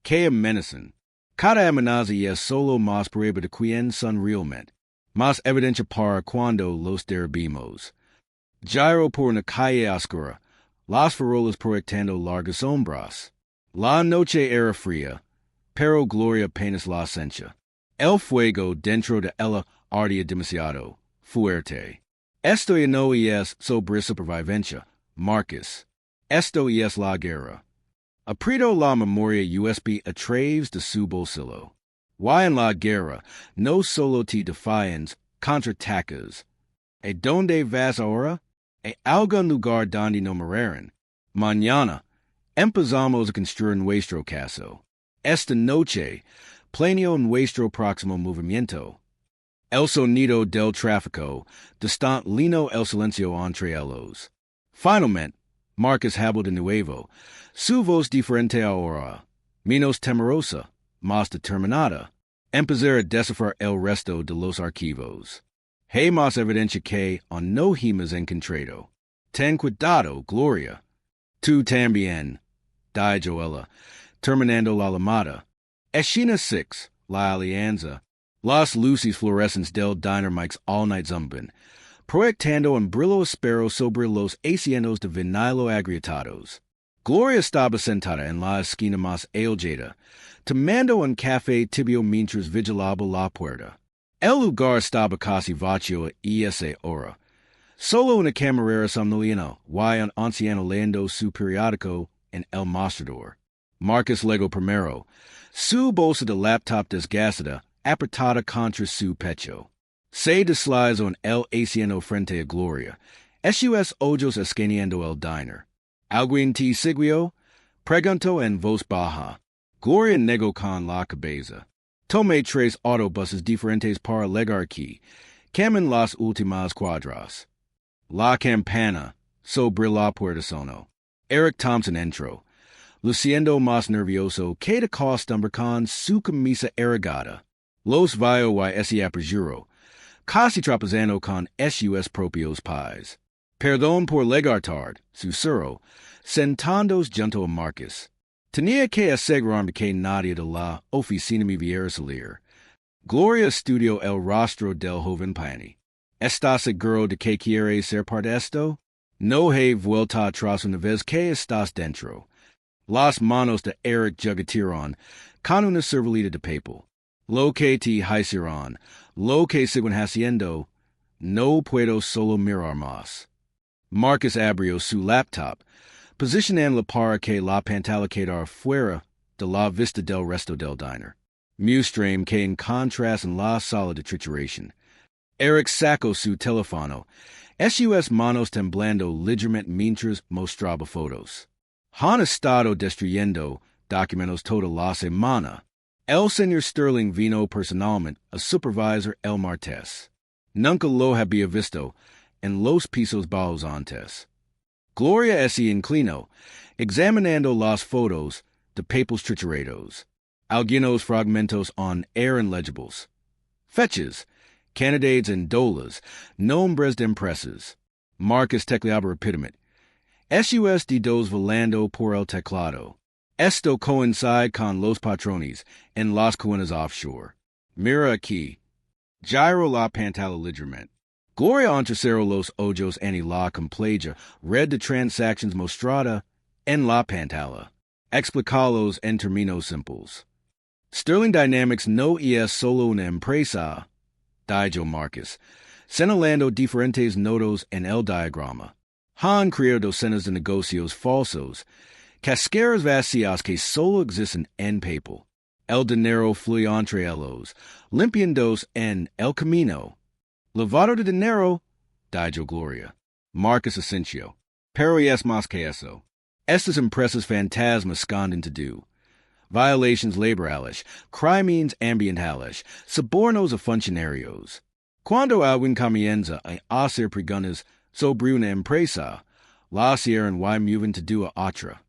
Que amenazan. Cada amenaza es solo más prueba de quién son realmente, más evidencia para cuando los derribamos. Giro por una calle oscura, las farolas proyectando largas sombras. La noche era fría, pero Gloria apenas la sentía. El fuego dentro de ella ardía demasiado fuerte. Esto ya no es sobre supervivencia, Marcus. Esto es la guerra. Aprieto la memoria USB a través de su bolsillo. Y en la guerra no solo te defiendes, contraatacas. ¿Y dónde vas ahora? ¿A algún lugar donde no morirán? Mañana empezamos a construir nuestro caso. Esta noche planeo nuestro próximo movimiento. El sonido del tráfico distante lino el silencio entre ellos. Finalmente, Marcus habló de nuevo. Su voz diferente ahora, menos temerosa, más determinada. Empezar a descifrar el resto de los archivos. Hay más evidencia que no hemos encontrado. Ten cuidado, Gloria. Tú también, dijo ella, terminando la llamada. Escena 6, la alianza. Las luces fluorescentes del diner Mike's All Night Zumban, proyectando un brillo áspero sobre los asientos de vinilo agrietados. Gloria estaba sentada en la esquina más alejada, tomando un café tibio mientras vigilaba la puerta. El lugar estaba casi vacío a esa hora. Solo una camarera somnolienta y un anciano leyendo su periódico en el mostrador. Marcus legó primero, su bolsa de laptop desgastada apretada contra su pecho. Se deslizó en el asiento frente a Gloria. SUS ojos escaneando el diner. ¿Alguien te siguió? Preguntó en voz baja. Gloria negó con la cabeza. Tomé tres autobuses diferentes para llegar aquí. Camin las últimas cuadras. La campana sobre la puerta sonó. Eric Thompson entró. luciendo más nervioso que de costumbre con su camisa arrugada. Los vio y ese aperjuro, casi tropezando con sus propios pies. Perdón por llegar tarde, susurro, sentándose junto a Marcus. Tenía que asegurarme que nadie de la oficina me viera salir. Gloria estudió el rostro del joven Pani. ¿Estás seguro de que quieres ser parte de esto? No he vuelto atrás una vez que estás dentro. Las manos de Eric juguetearon con una servileta de papel. Lo que te hicieron, lo que siguen haciendo, no puedo solo mirar más. Marcus abrió su laptop, posicionando para que la pantalla quedara fuera de la vista del resto del diner. Muestream que en contrast en la sala de trituración. Eric sacó su teléfono, sus manos temblando ligeramente mientras mostraba fotos. Han estado destruyendo documentos toda la semana. El señor Sterling vino personalmente a supervisor el martes. Nunca lo había visto en los pisos bajos antes. Gloria se inclinó, examinando las fotos de papeles triturados. Algunos fragmentos eran legibles. Fechas, candidates en dólares, nombres de empresas. Marcus tecleaba rápidamente. Sus dedos volando por el teclado. Esto coincide con los patrones en las cuentas offshore. Mira aquí. Giro la pantalla ligeramente. Gloria entrecerró los ojos en la completa red de transactions mostrada en la pantalla. Explicalos en términos simples. Sterling Dynamics no es solo una empresa, dijo Marcus, señalando diferentes nodos en el diagrama. Han creado docenas de negocios falsos, casqueras vacías que solo existen en papel. El dinero fluye entre ellos, limpiándolos en el camino. Lavado de dinero, dijo Gloria. Marcus asintió. Pero es más que eso. Estas empresas fantasmas esconden todo. Violations laborales, crímenes ambientales, sobornos a funcionarios. Cuando alguien comienza a hacer preguntas sobre una empresa, la cierran y mueven todo a otra.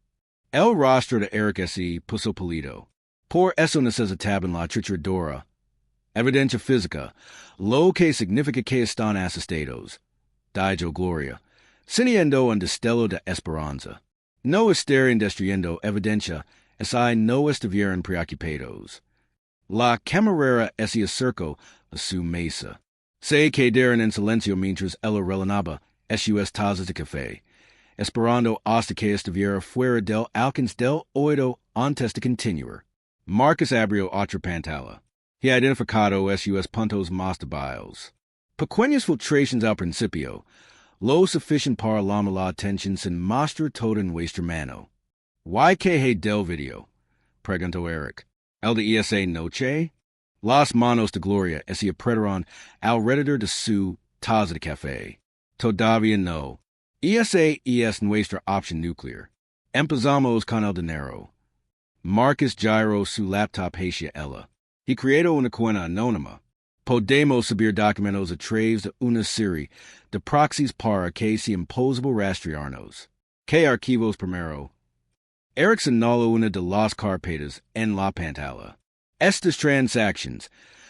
El rostro de Eric se puso pálido. Por eso necesitaban la trituradora. Evidencia física, lo que significa que están asistidos, dijo Gloria, siniendo un destello de esperanza. No estarían destruyendo evidencia si no estuvieran preocupados. La camarera se acercó a su mesa. Se quedaron en silencio mientras ella rellenaba sus tazas de café, esperando hasta que estuviera fuera del alcance del oído antes de continuar. Marcus abrió otra pantalla. He identificado sus puntos más débiles. Pequeñas filtraciones al principio, lo suficiente para llamar la atención sin mostrar todo en nuestra mano. ¿Why que hay del video? Preguntó Eric. ¿El de esa noche? Las manos de Gloria se apretaron alrededor de su taza de café. Todavía no. Esa es nuestra opción nuclear. Empezamos con el dinero. Marcus giró su laptop hacia ella. He creó una cuenta anónima. Podemos subir documentos a través de una serie de proxies para que sea imposible rastrearnos. ¿Qué archivos primero? Eric señaló una de las carpetas en la pantalla. Estas transactions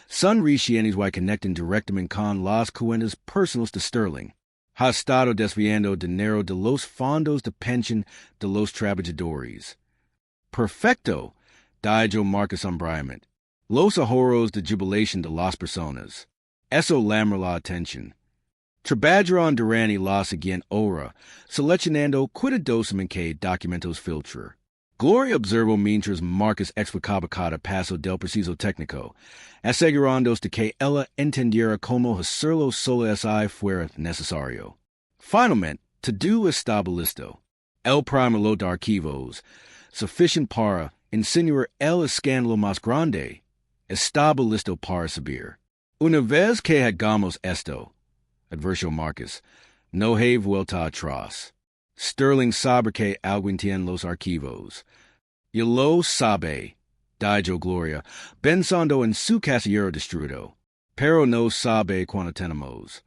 son recientes y conectan directamente con las cuentas personales de Sterling. Ha estado desviando dinero de los fondos de pensión de los trabajadores. Perfecto, dijo Marcus sombríamente. Los ahorros de jubilación de las personas. Eso llama la atención. Trabajaron durante la siguiente hora, seleccionando cuidadosamente documentos filtrar. Gloria observó mientras Marcus explicaba cada paso del proceso técnico, asegurándose de que ella entendiera cómo hacerlo solo si fuera necesario. Finalmente, todo estaba listo. El primer lot de archivos, suficiente para insinuar el escándalo más grande, estaba listo para subir. Una vez que hagamos esto, advirtió Marcus, no hay vuelta atrás. Sterling sabe que alguien tiene los archivos. Y lo sabe, dijo Gloria, pensando en su casillero destruido. Pero no sabe cuándo tenemos.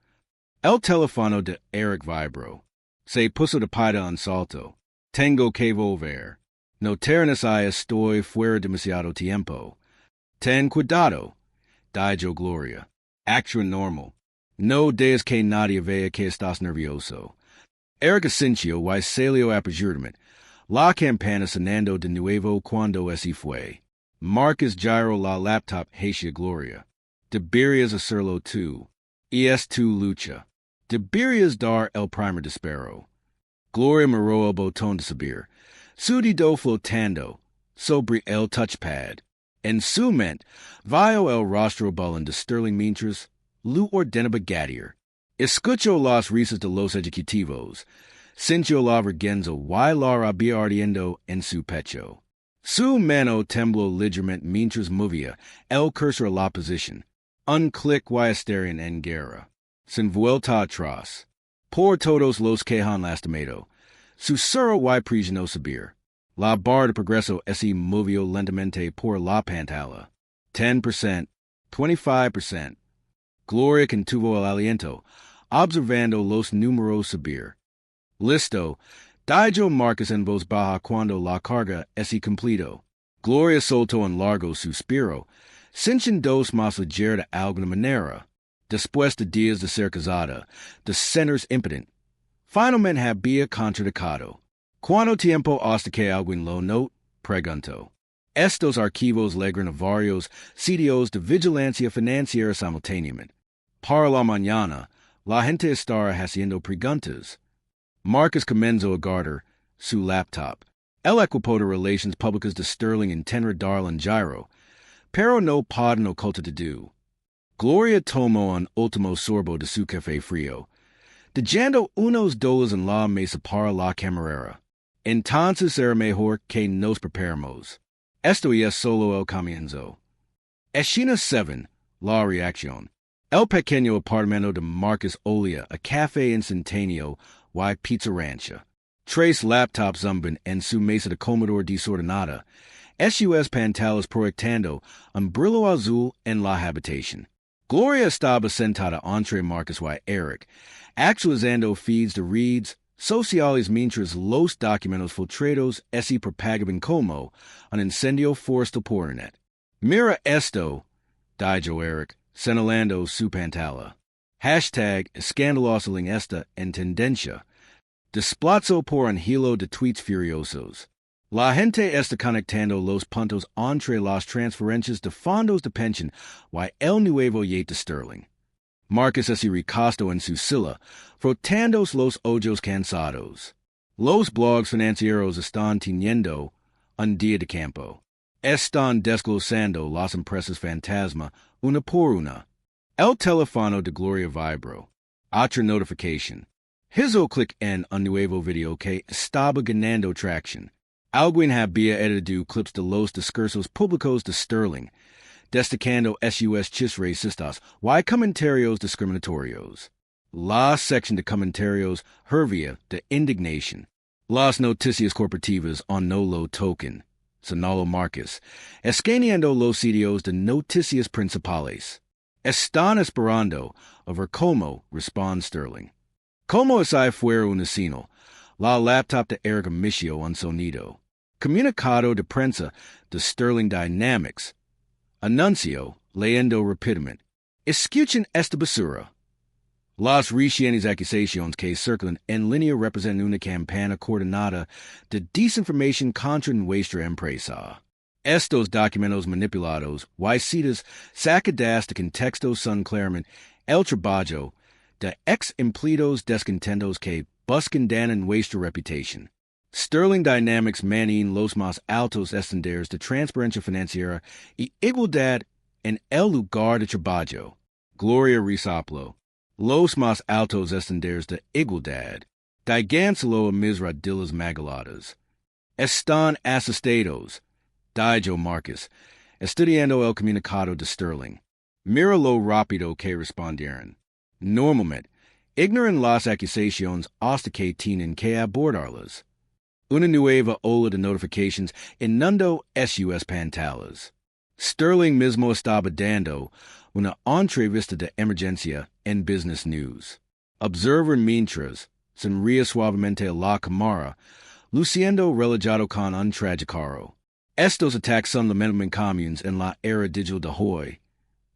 El teléfono de Eric vibró. Se puso de pie en salto. Tengo que volver. No ternes estoy fuera demasiado tiempo. Ten cuidado. Dijo Gloria. Actua normal. No dejes que nadie vea que estás nervioso. Eric Inicio y salió aperturamente. La campana sonando de nuevo cuando así fue. Marcus gyro la laptop hacia Gloria. Deberías hacerlo tú. Y es tu lucha. Deberías dar el primer disparo. Gloria miró el botón de subir. Su dedo flotando sobre el touchpad. En su mente, vio el rostro bullen de Sterling mientras lo ordenaba Gadier. Escuchó las risas de los ejecutivos. Sintió la vergüenza y la rabia ardiendo en su pecho. Su mano tembló ligeramente mientras movía el cursor a la posición. Un clic y estarían en guerra. Sin vuelta atrás. Por todos los que han lastimado. Su cerro y prisionó subir. La barra de progreso se movió lentamente por la pantalla. 10%, 25%. Gloria contuvo el aliento, observando los números subir. Listo, dijo Marcus en voz baja cuando la carga se completó. Gloria soltó un largo suspiro, sintiéndose más ligera de alguna manera. Después de días de ser casada, de sentirse impotent, finalmente había contradicado. ¿Cuánto tiempo hasta que alguien lo note? Preguntó. Estos archivos logran a varios sitios de vigilancia financiera simultáneamente. Para la mañana, la gente estará haciendo preguntas. Marcus comenzó a guardar su laptop. El equipo de relaciones públicas de Sterling intenta darle un giro, pero no pueden ocultar de do. Gloria tomó un último sorbo de su café frío, dejando unos $2 en la mesa para la camarera. Entonces era mejor que nos preparemos. Esto es solo el comienzo. Escena 7, la reacción. El pequeño apartamento de Marcus olía a café instantáneo y pizza rancha. Tres laptops zumban en su mesa de comedor desordenada. SUS pantallas proyectando un brillo azul en la habitación. Gloria estaba sentada entre Marcus y Eric, actualizando feeds de reads sociales mientras los documentos filtrados se propagaban como un incendio forestal por internet. Mira esto, dijo Eric, señalando su pantalla. Hashtag escandaloso en esta en tendencia. Desplazó por un hilo de tweets furiosos. La gente está conectando los puntos entre las transferencias de fondos de pensión y el nuevo yate de Sterling. Marcus se recostó en su silla, frotando los ojos cansados. Los blogs financieros están teniendo un día de campo. Están desglosando las empresas fantasma una por una. El teléfono de Gloria vibró. Otra notificación. Hizo clic en un nuevo video que estaba ganando tracción. Alguien había editado clips de los discursos públicos de Sterling, destacando sus chistes racistas y comentarios discriminatorios. La sección de comentarios hervía de indignación. Las noticias corporativas on no lo token, señaló Marcus, escaneando los sitios de noticias principales. Están esperando a ver cómo responde Sterling. Como si fuera un asesino, la laptop de Eric emitió un sonido. Comunicado de prensa de Sterling Dynamics. Anuncio, leyendo rápidamente. Escuchen esta basura. Las recientes acusaciones que circulan en línea representan una campaña coordinada de desinformación contra nuestra empresa. Estos documentos manipulados y citas sacadas de contexto son claramente el trabajo de ex-empleados descontentos que buscan dañar nuestra reputación. Sterling Dynamics maneja los más altos estándares de transparencia financiera y igualdad en el lugar de trabajo. Gloria resoplo. Los más altos estándares de igualdad. Digánselo a mis radilas magaladas. Están asustados, dijo Marcus, estudiando el comunicado de Sterling. Mira lo rápido que respondieron. Normalmente, ignoran las acusaciones hasta que tienen que abordarlas. Una nueva ola de notifications inundó sus pantallas. Sterling mismo estaba dando una entrevista de emergencia en Business News. Observer mientras sonríe suavemente a la cámara luciendo relegado con un tragicaro. Estos ataques son lamentablemente comunes en la era digital de hoy,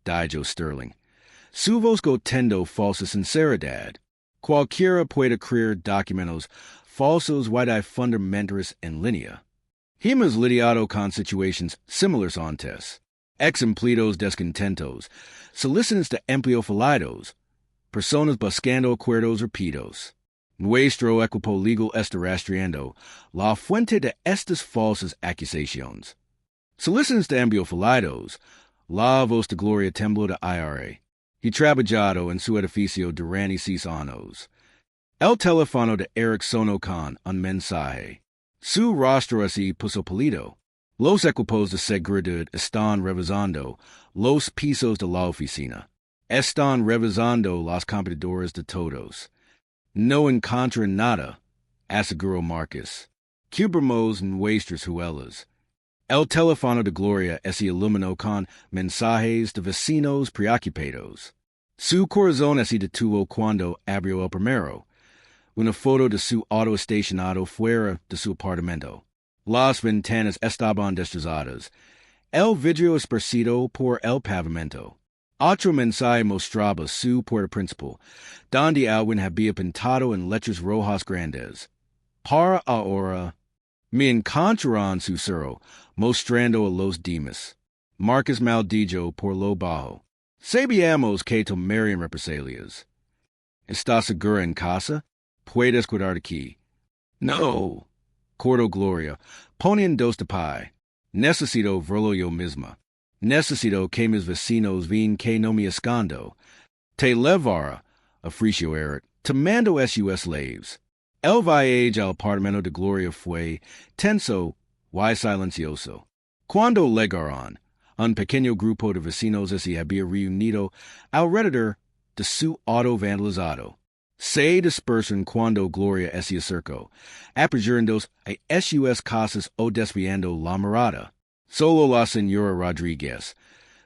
dijo Sterling. Su voz go tendo falsa sinceridad. Cualquiera puede crear documentos falsos y fundamentales en línea. Hemos lidiado con situaciones similares antes. Exemplitos descontentos, solicitudes de empleo fallidos, personas buscando acuerdos rápidos. Nuestro equipo legal está rastreando la fuente de estas falsas acusaciones. Solicitudes de empleo fallidos, la voz de Gloria tembló de IRA. He trabajado en su edificio durante 6 años. El teléfono de Eric sonó con un mensaje. Su rostro así puso pálido. Los equipos de seguridad están revisando los pisos de la oficina. Están revisando las computadoras de todos. No encuentran nada, aseguró Marcus. Cubrimos nuestras juelas. El teléfono de Gloria se iluminó con mensajes de vecinos preocupados. Su corazón se detuvo cuando abrió el primero. Una foto de su auto estacionado fuera de su apartamento. Las ventanas estaban destrozadas. El vidrio esparcido por el pavimento. Otro mensaje mostraba su puerta principal, donde alguien había pintado en letras rojas grandes. Para ahora, me encontrarán su cerro, mostrando a los demás. Marcus maldijo por lo bajo. Sabíamos que tomarían represalias. ¿Estás segura en casa? Puedes quedar aquí. No, cortó Gloria, poniendo de pie. Necesito verlo yo misma. Necesito que mis vecinos vean que no me escondo. Te levara, ofreció Eric, tomando sus slaves. El viaje al apartamento de Gloria fue tenso y silencioso. Cuando llegaron, un pequeño grupo de vecinos se había reunido alrededor de su auto vandalizado. Se dispersaron cuando Gloria se acercó, aperturando a sus casas o desviando la mirada. Solo la señora Rodríguez,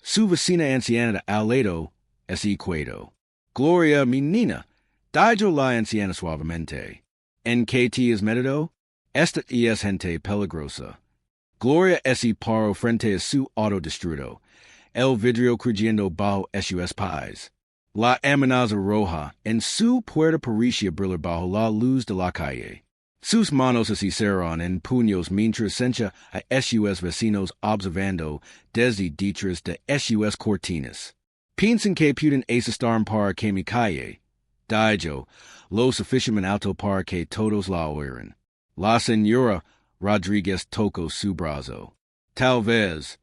su vecina anciana de al lado, se quedó. Gloria, mi niña, dijo la anciana suavemente. ¿En qué te has metido? Esta es gente peligrosa. Gloria se paró frente a su auto destruido, el vidrio crujiendo bajo sus pies. La amenaza roja en su puerta parecía brillar bajo la luz de la calle. Sus manos se hicieron en puños mientras sentía a sus vecinos observando desde detrás de sus cortinas. Piensan que pueden estar para que mi calle, dijo, lo suficientemente alto para que todos la oiran. La señora Rodríguez tocó su brazo. Tal vez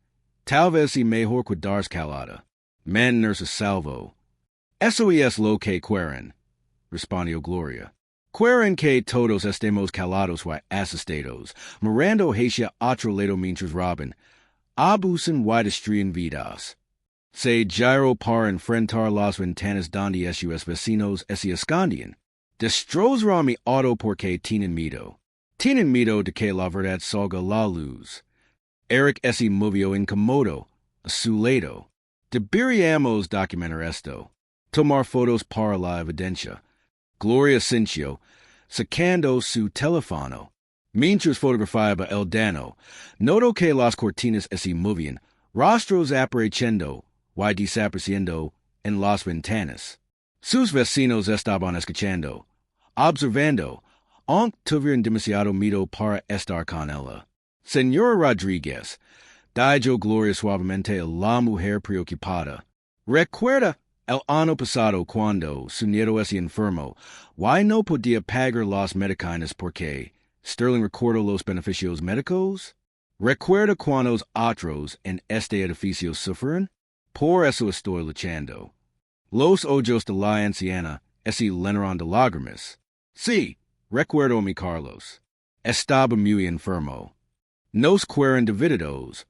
y mejor quedarse calada. Mantenerse salvo. Eso es lo que quieren, respondió Gloria. Quieren que todos estemos calados y asustados, mirando hacia otro lado mientras roban, abusan y destruyen vidas. Se giró para enfrentar las ventanas donde sus vecinos se escondían. Destrozarán mi auto porque tienen miedo. Tienen miedo de que la verdad salga a la luz. Eric se movió incómodo a su lado. Deberíamos documentar esto. Tomar fotos para la evidencia. Gloria sintió, sacando su teléfono. Mientras fotografiaba el daño, notó que las cortinas se movían, rostros apareciendo y desapareciendo en las ventanas. Sus vecinos estaban escuchando, observando, aunque tuvieron demasiado miedo para estar con ella. Señora Rodríguez, dijo Gloria suavemente a la mujer preocupada. Recuerda el año pasado cuando su nieto se enfermó y no podía pagar las medicinas porque Sterling recordó los beneficios médicos. ¿Recuerda cuántos otros en este edificio sufren? Por eso estoy luchando. Los ojos de la anciana se llenaron de lágrimas. Sí, recuerdo a mi Carlos. Estaba muy enfermo. Nos quieren divididos,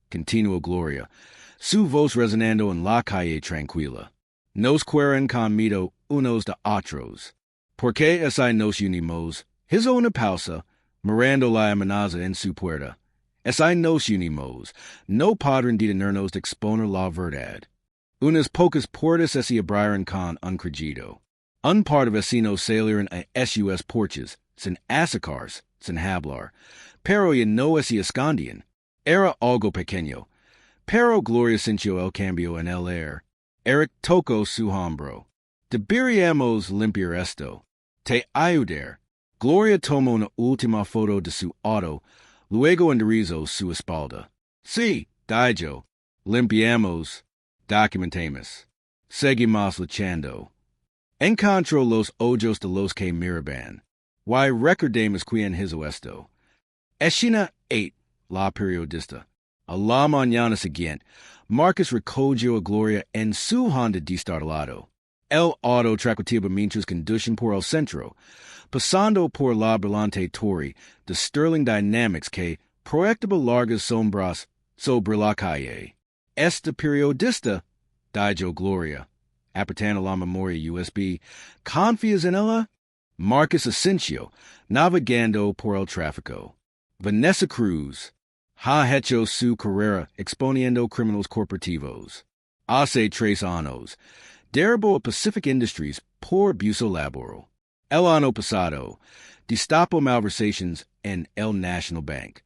continuó Gloria, su voz resonando en la calle tranquila. Nos quieren con miedo unos de otros. ¿Por qué nos unimos? Hizo una pausa, mirando la amenaza en su puerta. Nos unimos, no podrán detenernos de exponer la verdad. Unas pocas puertas se abrieron con un crujido. Un par de vecinos salieron a sus porches, sin acercarse, sin hablar, pero y no es y escondian. Era algo pequeño, pero Gloria sintió el cambio en el air. Eric tocó su hombro. Deberíamos limpiar esto. Te ayudar. Gloria tomó una última foto de su auto, luego enderezó su espalda. Sí, dijo. Limpiamos. Documentemos. Seguimos luchando. Encontró los ojos de los que miraban. Why recordemos quien hizo esto. Escena 8, la periodista. A la mañana siguiente, Marcus recogió a Gloria en su Honda destartalado. El auto tractaba mientras conducían por el centro, pasando por la brillante torre de Sterling Dynamics que proyectaba largas sombras sobre la calle. Este periodista, dijo Gloria, apretando la memoria USB, ¿confías en ella? Marcus asintió, navegando por el tráfico. Vanessa Cruz ha hecho su carrera exponiendo crímenes corporativos. Hace 3 años, derribó a Pacific Industries por abuso laboral. El año pasado, destapó malversations en el National Bank.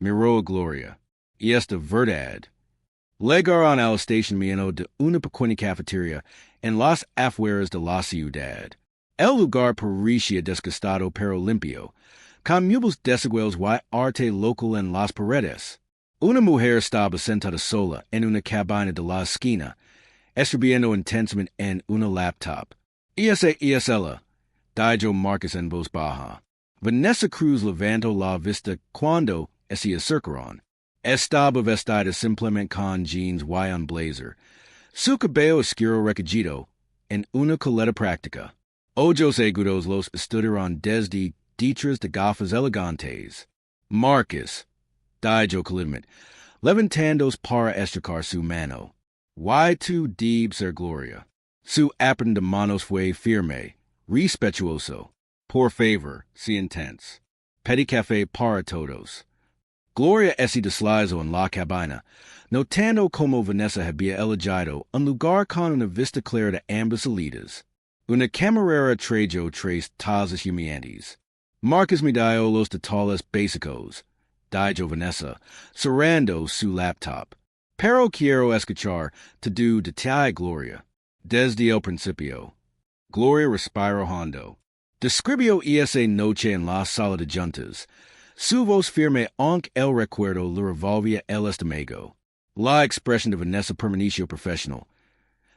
Miró a Gloria. Y esta verdad. Llegaron al estacionamiento de una pequeña cafetería en las afueras de la ciudad. El lugar parecía desgastado pero limpio, con muebles desiguales y arte local en las paredes. Una mujer estaba sentada sola en una cabina de la esquina, escribiendo intensamente en una laptop. Esa es ella, dijo Marcus en voz baja. Vanessa Cruz levantó la vista cuando se acercaron. Estaba vestida simplemente con jeans y un blazer. Su cabello oscuro recogido en una coleta práctica. Ojos agudos los estudiaron desde detrás de gafas elegantes. Marcus, dijo cálidamente, levantándose para estrechar su mano. Why tú debes ser Gloria. Su apretón de manos fue firme, respetuoso. Por favor, si intense. Petit café para todos. Gloria se deslizó en la cabina, notando como Vanessa había elegido un lugar con una vista clara de ambas salidas. Una camarera trayó 3 tazas humeantes. Marcus me dio los detalles básicos, dijo Vanessa, cerrando su laptop. Pero quiero escuchar tu detalle, Gloria. Desde el principio. Gloria respiró hondo. Describió esa noche en la sala de juntas. Su voz firme aunque el recuerdo le revolvía el estómago. La expresión de Vanessa permaneció profesional.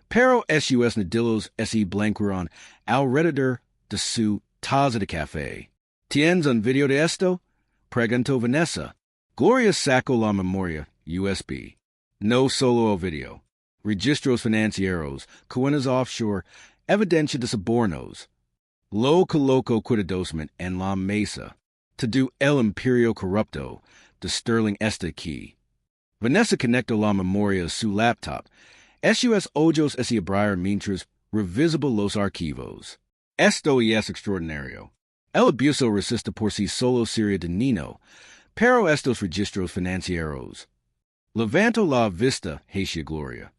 Pero sus nudillos se blanquearon alrededor de su taza de café. ¿Tienes un video de esto? Preguntó Vanessa. Gloria sacó la memoria USB. No solo el video. Registros financieros, cuentas offshore, evidencia de sobornos. Lo colocó cuidadosamente en la mesa. To el imperio corrupto de Sterling este aquí. Vanessa conectó la memoria a su laptop. Sus ojos se abrieron mientras revisaba los archivos. Esto es extraordinario. El abuso resiste por sí solo sería dañino, pero estos registros financieros. Levanto la vista, hacia Gloria.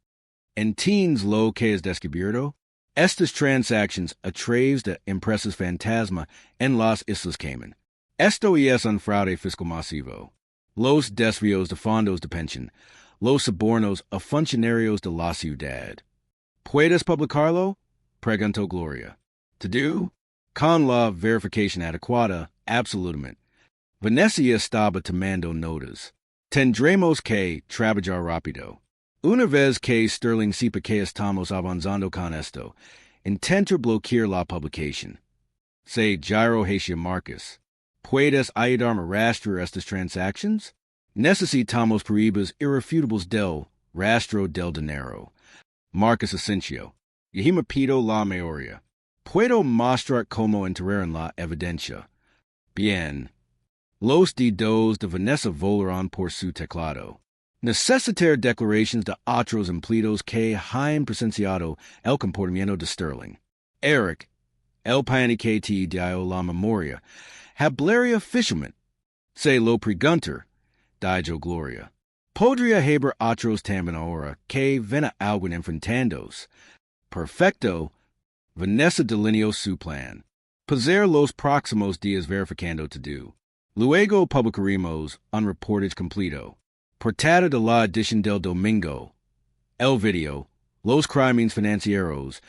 ¿Entiendes lo que es descubierto? Estas transactions a través de empresas fantasma en las Islas Cayman. Esto es un fraude fiscal masivo. Los desvíos de fondos de pensión, los sobornos a funcionarios de la ciudad. ¿Puedes publicarlo? Preguntó Gloria. ¿To? Con la verificación adecuada, absolutamente. Vanessa estaba tomando notas. Tendremos que trabajar rápido. Una vez que Sterling sepa que estamos avanzando con esto, intenta bloquear la publicación. Se giró hacia Marcus. ¿Puedes ayudarme a rastrear estas transactions? Necesitamos pruebas irrefutables del rastro del dinero. Marcus asintió. Y me pido la memoria. Puedo mostrar cómo entrar en la evidencia. Bien. Los dedos de Vanessa volaron por su teclado. Necesitar declaraciones de otros empleados que hayan presenciado el comportamiento de Sterling. Eric, el panique te dio la memoria. Hablaría oficialmente. Se lo preguntar, dijo Gloria. Podría haber otros también ahora que ven algo enfrentándose. Perfecto. Vanessa delineó su plan. Pasar los próximos días verificando to-do. Luego publicarimos un reportaje completo. Portada de la edición del domingo. El video. Los crímenes financieros.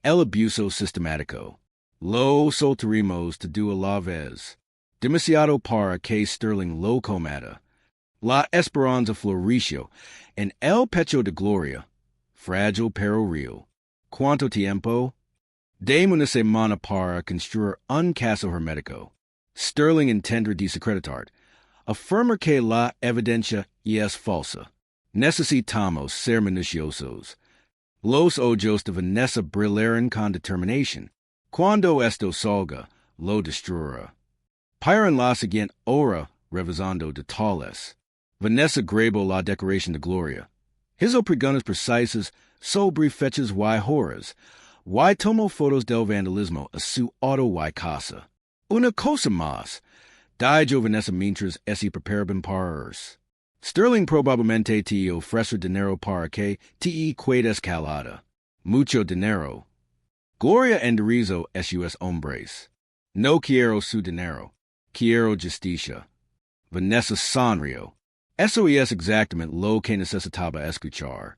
El abuso sistemático. Lo soltarimos to do a la vez. Demasiado para que Sterling lo comata. La esperanza floreció en el pecho de Gloria. Frágil pero real. ¿Cuánto tiempo? Dame una semana para construir un caso hermético. Sterling intenta desacreditar. Afirma que la evidencia es falsa. Necesitamos ser minuciosos. Los ojos de Vanessa brillaron con determinación. Cuando esto salga, lo destruirá. Para en la siguiente hora, revisando detalles. Vanessa grabó la declaración de Gloria. Hizo preguntas precisas sobre fechas y horas. Y tomó fotos del vandalismo a su auto y casa. Una cosa más. Dijo Vanessa mientras se preparaban para irse. Sterling probablemente te ofreció dinero para que te quede escalada. Mucho dinero. Gloria enderezó sus hombres. No quiero su dinero. Quiero justicia. Vanessa sonrió. Eso es exactamente lo que necesitaba escuchar.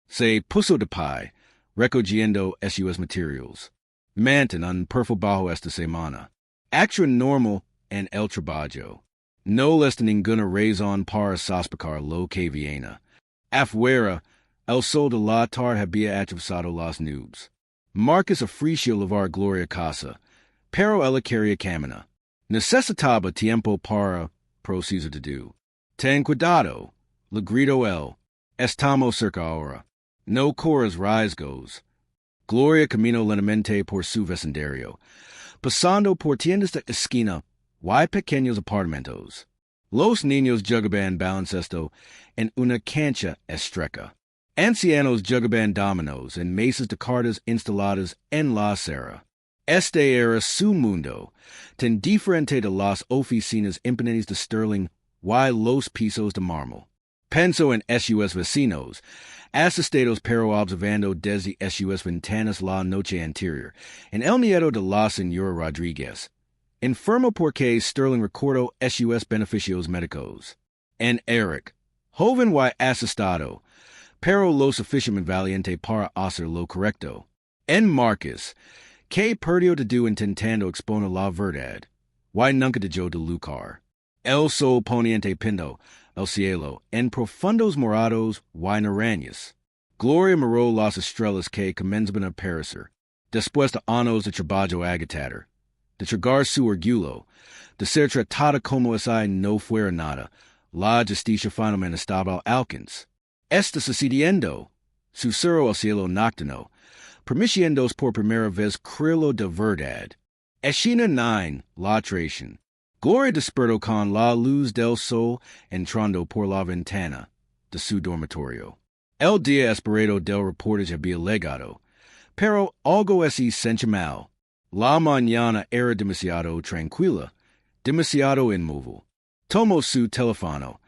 Se puso de pie, recogiendo sus materiales. Manten un perfil bajo esta semana. Acción normal en el trabajo. No les ninguna razón para sospechar lo que viene. Afuera, el sol de la tarde había atravesado las nubes. Marcus ofreció llevar Gloria a casa, pero ella quería caminar. Necesitaba tiempo para proceder de do. Ten cuidado, le gritó él. Estamos cerca ahora. No corras riesgos. Gloria caminó lentamente por su vecindario, pasando por tiendas de esquina y pequeños apartamentos. Los niños jugaban baloncesto en una cancha estrecha. Ancianos jugaban dominos en mesas de cartas instaladas en la acera. Este era su mundo, tan diferente de las oficinas imponentes de Sterling y los pisos de mármol. Pensó en sus vecinos, asistidos pero observando desde sus ventanas la noche anterior, en el nieto de la señora Rodríguez. Enfermo porque Sterling recordó sus beneficios médicos. En Eric, joven y asustado, pero lo suficientemente valiente para hacer lo correcto. En Marcus, que perdió de do intentando exponer la verdad, y nunca dejó de luchar. El sol poniente pintó el cielo en profundos morados y naranjas. Gloria miró las estrellas que comenzaban a aparecer, después de años de trabajo agitado. De tragar su orgullo, de ser tratada como si no fuera nada, la justicia finalmente estaba al alcance. Está sucediendo. Susurró el cielo nocturno, permitiéndonos por primera vez creerlo de verdad. Escena 9, la traición. Gloria despertó con la luz del sol entrando por la ventana de su dormitorio. El día esperado del reportaje había llegado, pero algo así sentía mal. La mañana era demasiado tranquila, demasiado inmóvil. Tomó su teléfono.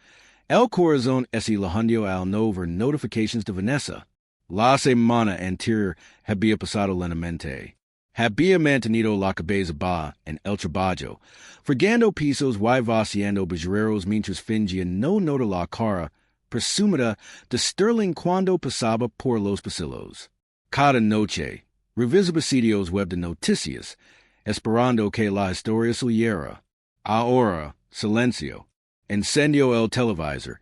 El corazón se le hundió al no ver notifications de Vanessa. La semana anterior había pasado lentamente. Había mantenido la cabeza baja en el trabajo, fregando pisos y vaciando basurero mientras fingía no notar la cara presumida de Sterling cuando pasaba por los pasillos. Cada noche, revisaba sitios web de noticias, esperando que la historia saliera. Ahora, silencio. Encendió el televisor,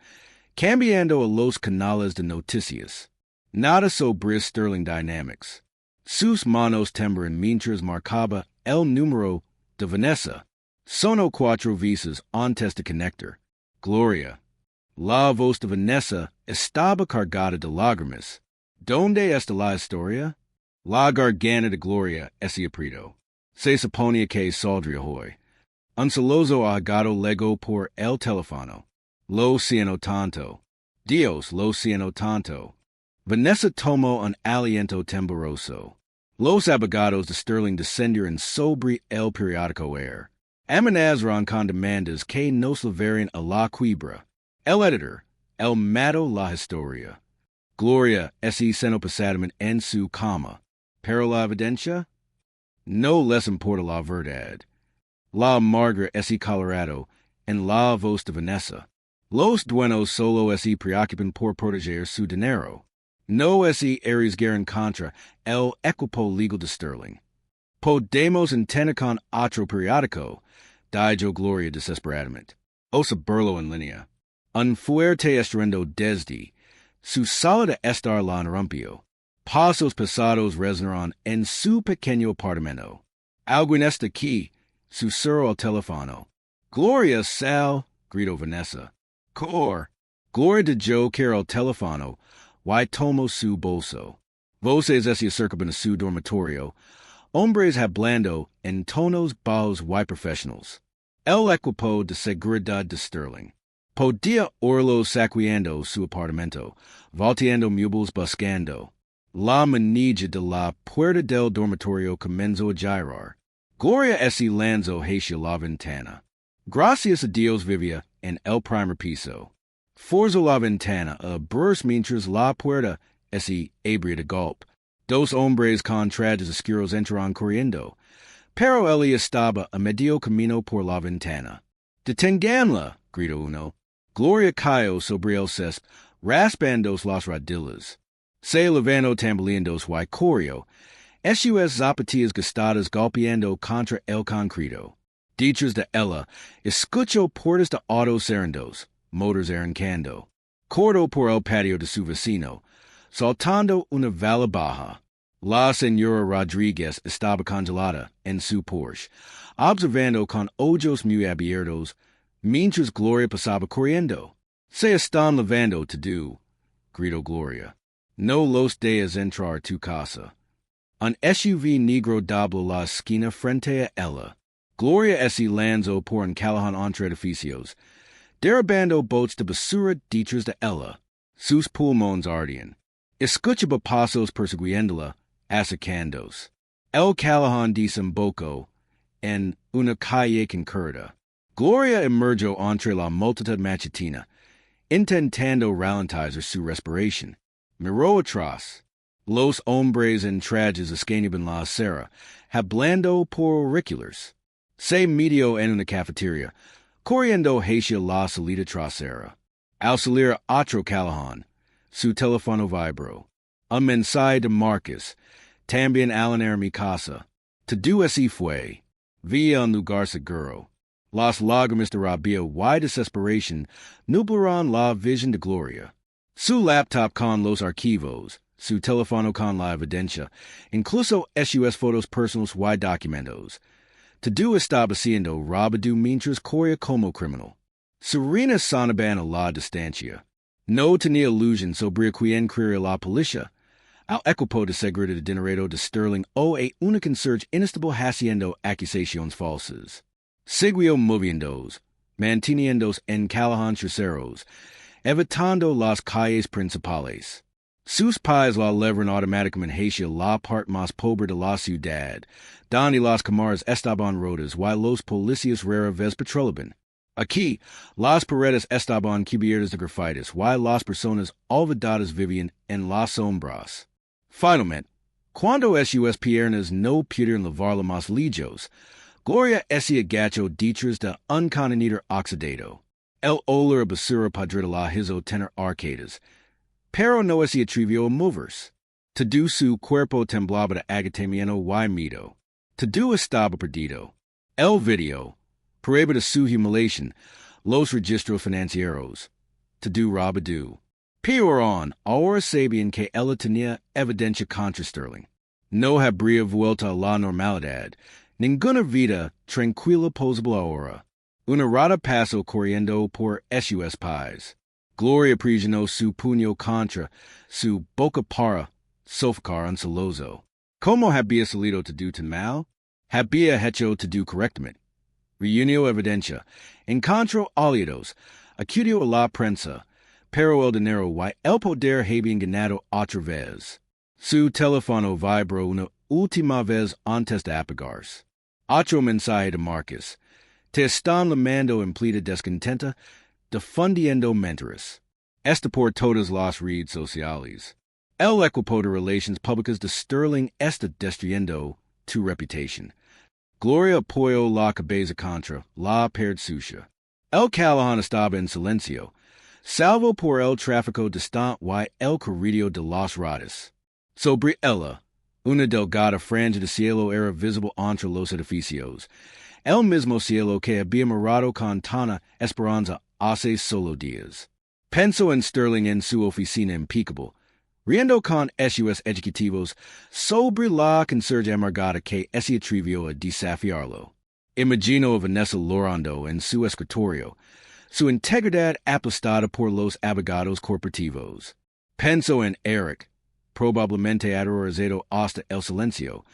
cambiando a los canales de noticias. Nada sobre Sterling Dynamics. Sus manos temblan mientras marcaba el número de Vanessa. Sonó 4 veces antes de conectar. Gloria. La voz de Vanessa estaba cargada de lágrimas. ¿Dónde está la historia? La garganta de Gloria se apretó. Se suponía que saldría hoy. Un celoso ahogado legó por el teléfono. Lo siento tanto. Dios, lo siento tanto. Vanessa tomó un aliento tembloroso. Los abogados de Sterling descendieron sobre el periódico Air. Amenazaron con demandas que nos llevarían a la quiebra. El editor, el mató la historia. Gloria se sentó pesadamente en su cama. ¿Pero la evidencia? No les importa la verdad. La amarga ese Colorado en la voz de Vanessa. Los duenos solo se preocupan por proteger su dinero. No se arriesgan contra el equipo legal de Sterling. Podemos entender con otro periódico, dijo Gloria desesperadamente. Osa burlo en línea. Un fuerte estruendo desde su sala de estar la interrumpió. Pasos pesados resonaron en su pequeño apartamento. Alguien está aquí, susurró al teléfono. Gloria, sal, gritó Vanessa. Gloria de Joe que era el teléfono, y tomó su bolso. Voces se acercaban a su dormitorio, hombres hablando en tonos bajos y profesionales. El equipo de seguridad de Sterling. Podía oírlo saqueando su apartamento, volteando muebles buscando. La manilla de la puerta del dormitorio comenzó a girar. Gloria se lanzó hacia la ventana. Gracias a Dios vivía en el primer piso. Forzó la ventana a abrirse mientras la puerta se abría de golpe. Dos hombres con trajes oscuros entraron corriendo, pero él estaba a medio camino por la ventana. «Detenganla», gritó uno. Gloria cayó sobre el césped, raspando las rodillas. Se levantó tambaleando y corrió, sus zapatillas gastadas golpeando contra el concreto. Detrás de ella, escuchó puertas de autos cerrados, motores arrancando. Corrió por el patio de su vecino, saltando una vala baja. La señora Rodríguez estaba congelada en su Porsche, observando con ojos muy abiertos, mientras Gloria pasaba corriendo. «Se están lavando todo», gritó Gloria. «No los dejes entrar tu casa». Un SUV negro dobló la esquina frente a ella. Gloria se lanzó por un callejón entre edificios, derribando botes de basura detrás de ella. Sus pulmones ardían. Escuchaba pasos persiguiéndola, acercándose. El callejón desembocó en una calle concurrida. Gloria emergió entre la multitud matutina, intentando ralentizar su respiración. Miró atrás. Los hombres en trajes escaneaban la acera, hablando por auriculares. Se metió en una cafetería, corriendo hacia la salida trasera. Al salir a otro callejón, su teléfono vibró. Un mensaje de Marcus, también al llegar a mi casa. Todo así fue. Vi un lugar seguro. Las lágrimas de rabia y desesperación nublaron la visión de Gloria. Su laptop con los archivos, su teléfono con la evidencia, incluso sus fotos personales y documentos. Todo estaba siendo robado mientras corría como criminal. Serena sonaban a la distancia. No tenía ilusión sobre quién creería la policía. Al equipo de seguridad de dinero de Sterling o a una conserje inestable haciendo acusaciones falsas. Siguió moviéndose, manteniéndose en callejones traseros, evitando las calles principales. Sus pies la llevaron automáticamente hacia la parte más pobre de la ciudad, donde las cámaras estaban rotas y los policías rara vez patrulaban. Aquí, las paredes estaban cubiertas de grafitis y las personas olvidadas vivían en las sombras. Finalmente, cuando sus piernas no pudieron lavarla más lijos, Gloria se agachó detrás de un contenedor oxidado. El olor a basura podrida la hizo tener arcadas, pero no se atrevió a moverse. Todo su cuerpo temblaba de agotamiento y miedo. Todo estaba perdido. El video, prueba de su humiliación, los registros financieros. Todo robado. Peor aún, ahora sabían que ella tenía evidencia contra Sterling. No habría vuelto a la normalidad. Ninguna vida tranquila posible ahora. Una rata pasó corriendo por sus pies. Gloria presionó su puño contra su boca para sofocar un sollozo. ¿Cómo había salido todo tan mal? Había hecho todo correctamente. Reunió evidencia, encontró aliados, acudió a la prensa, pero el dinero y el poder habían ganado otra vez. Su teléfono vibró una última vez antes de apagarse. Otro mensaje de Marcus. Te están llamando en plena descontenta, difundiendo mentiras. Este por todas las redes sociales. El equipo de relaciones públicas de Sterling está destruyendo tu reputación. Gloria apoyó la cabeza contra la pared sucia. El Callahan estaba en silencio, salvo por el tráfico distante y el corrido de los ratos. Sobre ella, una delgada franja de cielo era visible entre los edificios, el mismo cielo que había mirado con tanta esperanza hace solo días. Pensó en Sterling en su oficina impecable, riendo con sus ejecutivos sobre la conserje amargada que se atrevió a desafiarlo. Imagino a Vanessa llorando en su escritorio, su integridad aplastada por los abogados corporativos. Pensó en Eric, probablemente aterrorizado hasta el silencio,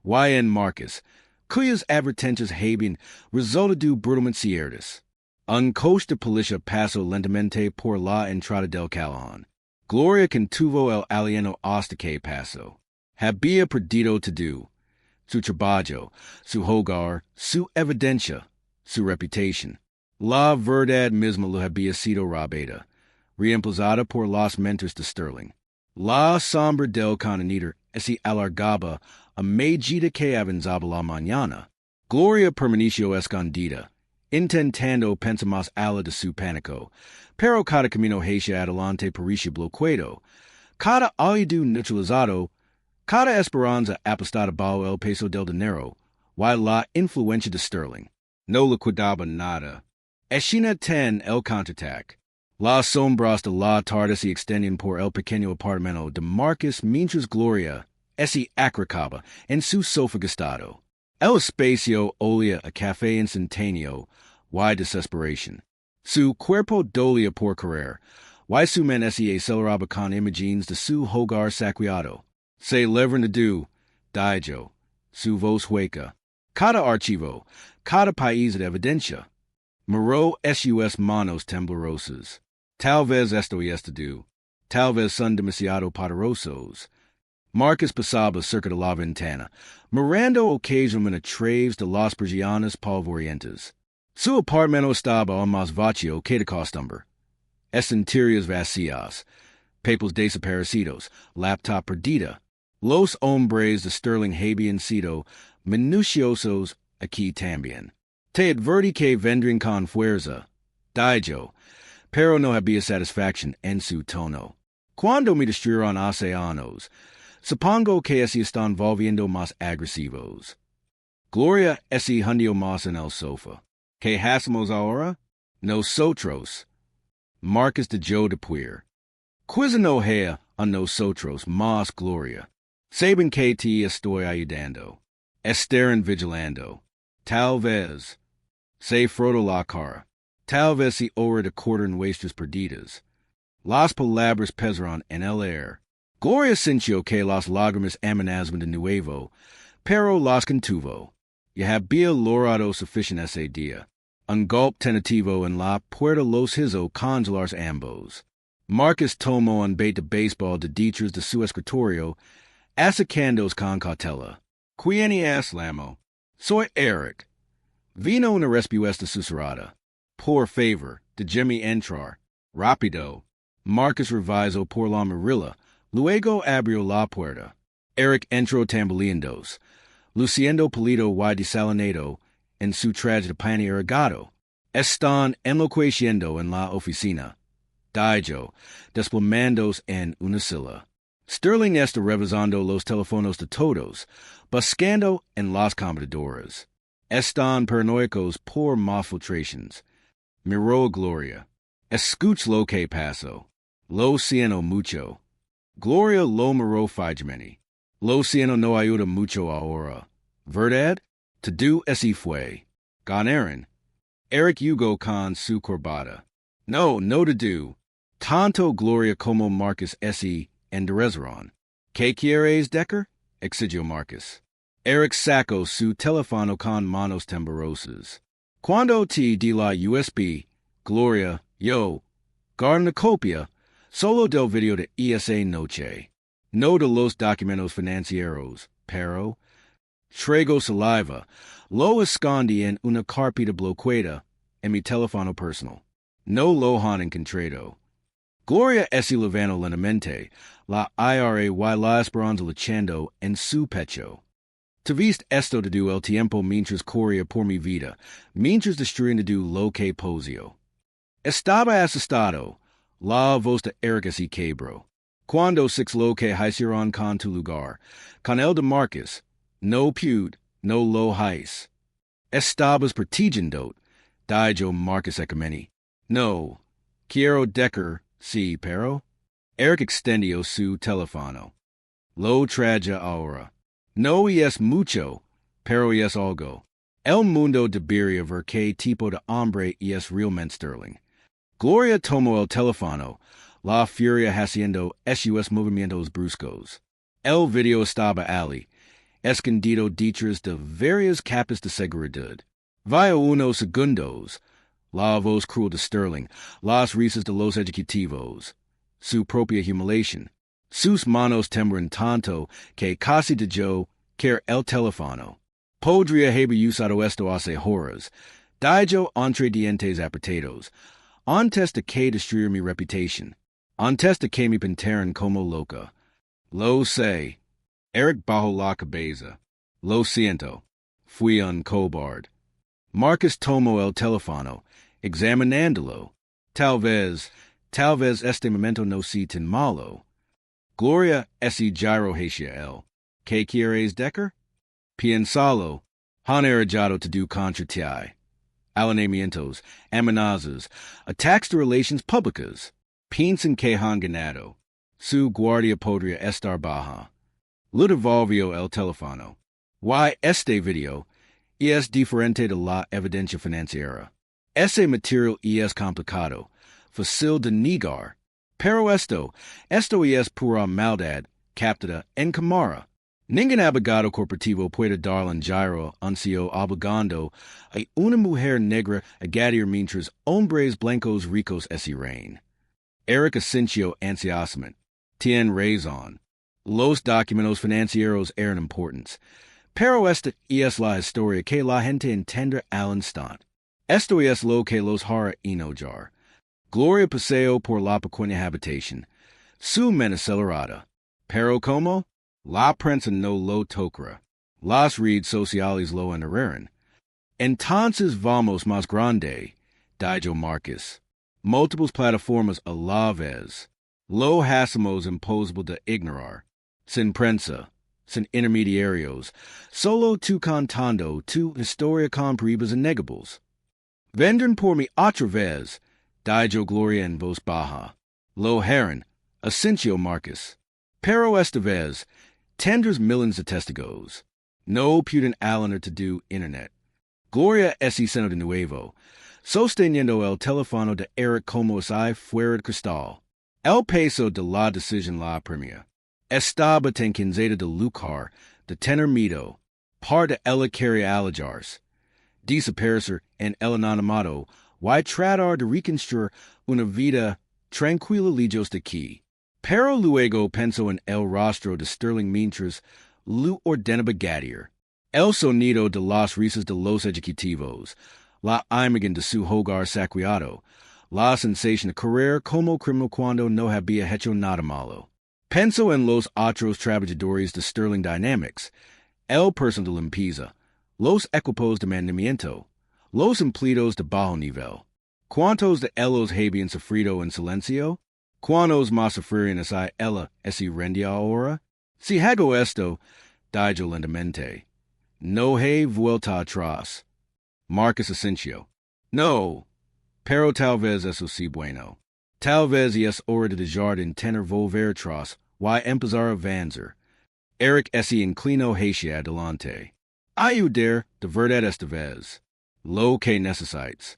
y en Marcus, cuyas advertencias habían resultado brutalmente ciertas. Un coche de policía pasó lentamente por la entrada del Callahan. Gloria contuvo el aliento hasta que pasó. Había perdido todo: su trabajo, su hogar, su evidencia, su reputación. La verdad misma lo había sido robada, reemplazada por las mentiras de Sterling. La sombra del condenado se alargaba a medida que avanzaba la mañana. Gloria permaneció escondida, intentando pensar más allá de su pánico, pero cada camino hacia adelante parecía bloqueado, cada oído neutralizado, cada esperanza aplastada bajo el peso del dinero, y la influencia de Sterling. No le cuidaba nada. Escena 10, el contraataque. Las sombras de la tarde se extendían por el pequeño apartamento de Marcus mientras Gloria se acurrucaba en su sofá gastado. El espacio olía a café instantáneo y desesperación. Su cuerpo dolía por correr, y su mente se aceleraba con imágenes de su hogar saqueado. Se levantó, dijo, su voz hueca. Cada archivo, cada país de evidencia. Miró sus manos temblorosas. Tal vez estoy estúpido, tal vez son demasiado poderosos. Marcus pasaba cerca de la ventana, mirando ocasionalmente a través de las persianas polvorientas. Su apartamento estaba aún más vacío que de costumbre. Estanterías vacías, papeles desaparecidos, laptop perdida. Los hombres de Sterling habían sido minuciosos aquí también. Te advertí que vendrían con fuerza, dijo, pero no había satisfacción en su tono. Cuando me destruyeron hace años, supongo que se están volviendo más agresivos. Gloria se hundió más en el sofá. ¿Qué hacemos ahora? Nosotros. Marcus de Joe de Puer. Quiz-enojea a nosotros más Gloria. Saben que te estoy ayudando. Esteren vigilando. Tal vez. Se frotó la cara. Tal vez se oye de cortar nuestras perdidas. Las palabras pesaron en el aire. Gloria sintió que las lágrimas amenazaban de nuevo, pero las contuvo. Ya había logrado suficiente ese día. Un golpe tentativo en la puerta los hizo congelarse ambos. Marcus tomó un bat de béisbol de detrás de su escritorio, acercándose con cautela. ¿Quién es, Lamo? Soy Eric. Vino una respuesta susurrada. Por favor, déjeme entrar. Rápido. Marcus revisó por la mirilla, luego abrió la puerta. Eric entró tambaleándose, luciendo pálido y desalinado en su traje de pana irrigado. Están enloqueciendo en la oficina, dijo, desplomándose en una silla. Sterling está revisando los teléfonos de todos, buscando en las computadoras. Están paranoicos por malfiltraciones. Miró a Gloria. Escuch lo que pasó. Lo siento mucho. Gloria lo miró fijamente. Lo siento no ayuda mucho ahora. ¿Verdad? Todo así fue. Ganaron. Eric Hugo con su corbata. No, no todo. Tanto Gloria como Marcus se enderezaron. ¿Qué quieres, Decker? Exigió Marcus. Eric sacó su teléfono con manos temblorosas. Cuando te di la USB, Gloria, yo, guarda una copia, solo del video de esa noche. No de los documentos financieros, pero traigo saliva. Lo escondí en una carpeta bloqueada en mi teléfono personal. No lo han encontrado. Gloria se levantó lentamente, la IRA y la esperanza luchando en su pecho. Te viste esto de do el tiempo mientras corría por mi vida, mientras destruían de do lo que posio. Estaba asustado, la voz de Eric y quebró. Cuando six lo que hicieron con tu lugar, con el de Marcus, no pude, no lo hice. Estabas pertigendot, dijo Marcus Ecumeni. No, quiero decker, sí, pero. Eric extendió su teléfono. Lo traja ahora. No es mucho, pero es algo. El mundo debería ver qué tipo de hombre es realmente Sterling. Gloria tomó el teléfono, la furia haciendo esos movimientos bruscos. El video estaba ali, escondido detrás de varias capas de seguridad. Vaya unos segundos, la voz cruel de Sterling, las risas de los ejecutivos, su propia humillación. Sus manos temblan tanto que casi dejó caer el teléfono. Podría haber usado esto hace horas. Dijo entre dientes apretados. Antes de que destruir mi reputación. Antes de que me pintaran como loca. Lo sé. Eric bajó la cabeza. Lo siento. Fui un cobarde. Marcus tomó el teléfono, examinándolo. Tal vez este momento no sea tan malo. Gloria esi gyro hacia él. ¿Qué quieres decker? Piénsalo. Han arrojado to do contra ti. Alineamientos, amenazas, attacks to relations públicas. Piensan que han ganado. Su guardia podría estar baja. Le devolvió el teléfono. Este video es diferente de la evidencia financiera. Ese material es complicado, fácil de negar. Pero esto es pura maldad, captada en cámara. Ningún abogado corporativo puede dar un giro anuncio obligando a una mujer negra a gatir mientras hombres blancos ricos rein. Eric asintió ansiosamente. Tiene razón. Los documentos financieros eran importantes. Pero esta es la historia que la gente entiende al instante. Esto es lo que los hará enojar. Gloria paseó por la pequeña habitación. Su mente acelerada. Pero como? La prensa no lo tocará. Las redes sociales lo enterraron. Entonces vamos más grande, dijo Marcus. Múltiples plataformas a la vez. Lo hacemos imposible de ignorar. Sin prensa, sin intermediarios, solo tú contando tu historia con pruebas innegables. Vendrán por mí otra vez, dijo Gloria en voz baja. Lo harán, asintió Marcus. Pero esta vez, tendrás millones de testigos. No pueden alanar to do internet. Gloria seno de nuevo, sosteniendo el teléfono de Eric como si fuera de cristal. El peso de la decisión la premia. Estaba tan cansada de luchar, de tener miedo, par de ella quería alejarse. Desaparecer en el anonimato, y tratar de reconstruir una vida tranquila lejos de aquí. Pero luego pensó en el rostro de Sterling mientras lo ordenaba gatir. El sonido de las risas de los ejecutivos, la imagen de su hogar saqueado, la sensación de correr como criminal cuando no había hecho nada malo. Pensó en los otros trabajadores de Sterling Dynamics, el personal de limpieza, los equipos de mantenimiento, los empleados de bajo nivel. ¿Cuántos de ellos habían sufrido en silencio? ¿Cuántos más sufrirían si ella se rendía ahora? Si hago esto, dijo lentamente, no hay vuelta atrás. Marcus asintió. No, pero tal vez eso sí bueno. Tal vez es hora de dejar de tener volver atrás y empezar a avanzar. Eric se inclinó hacia adelante. Ayudar de verdad esta vez. Lo que necesites.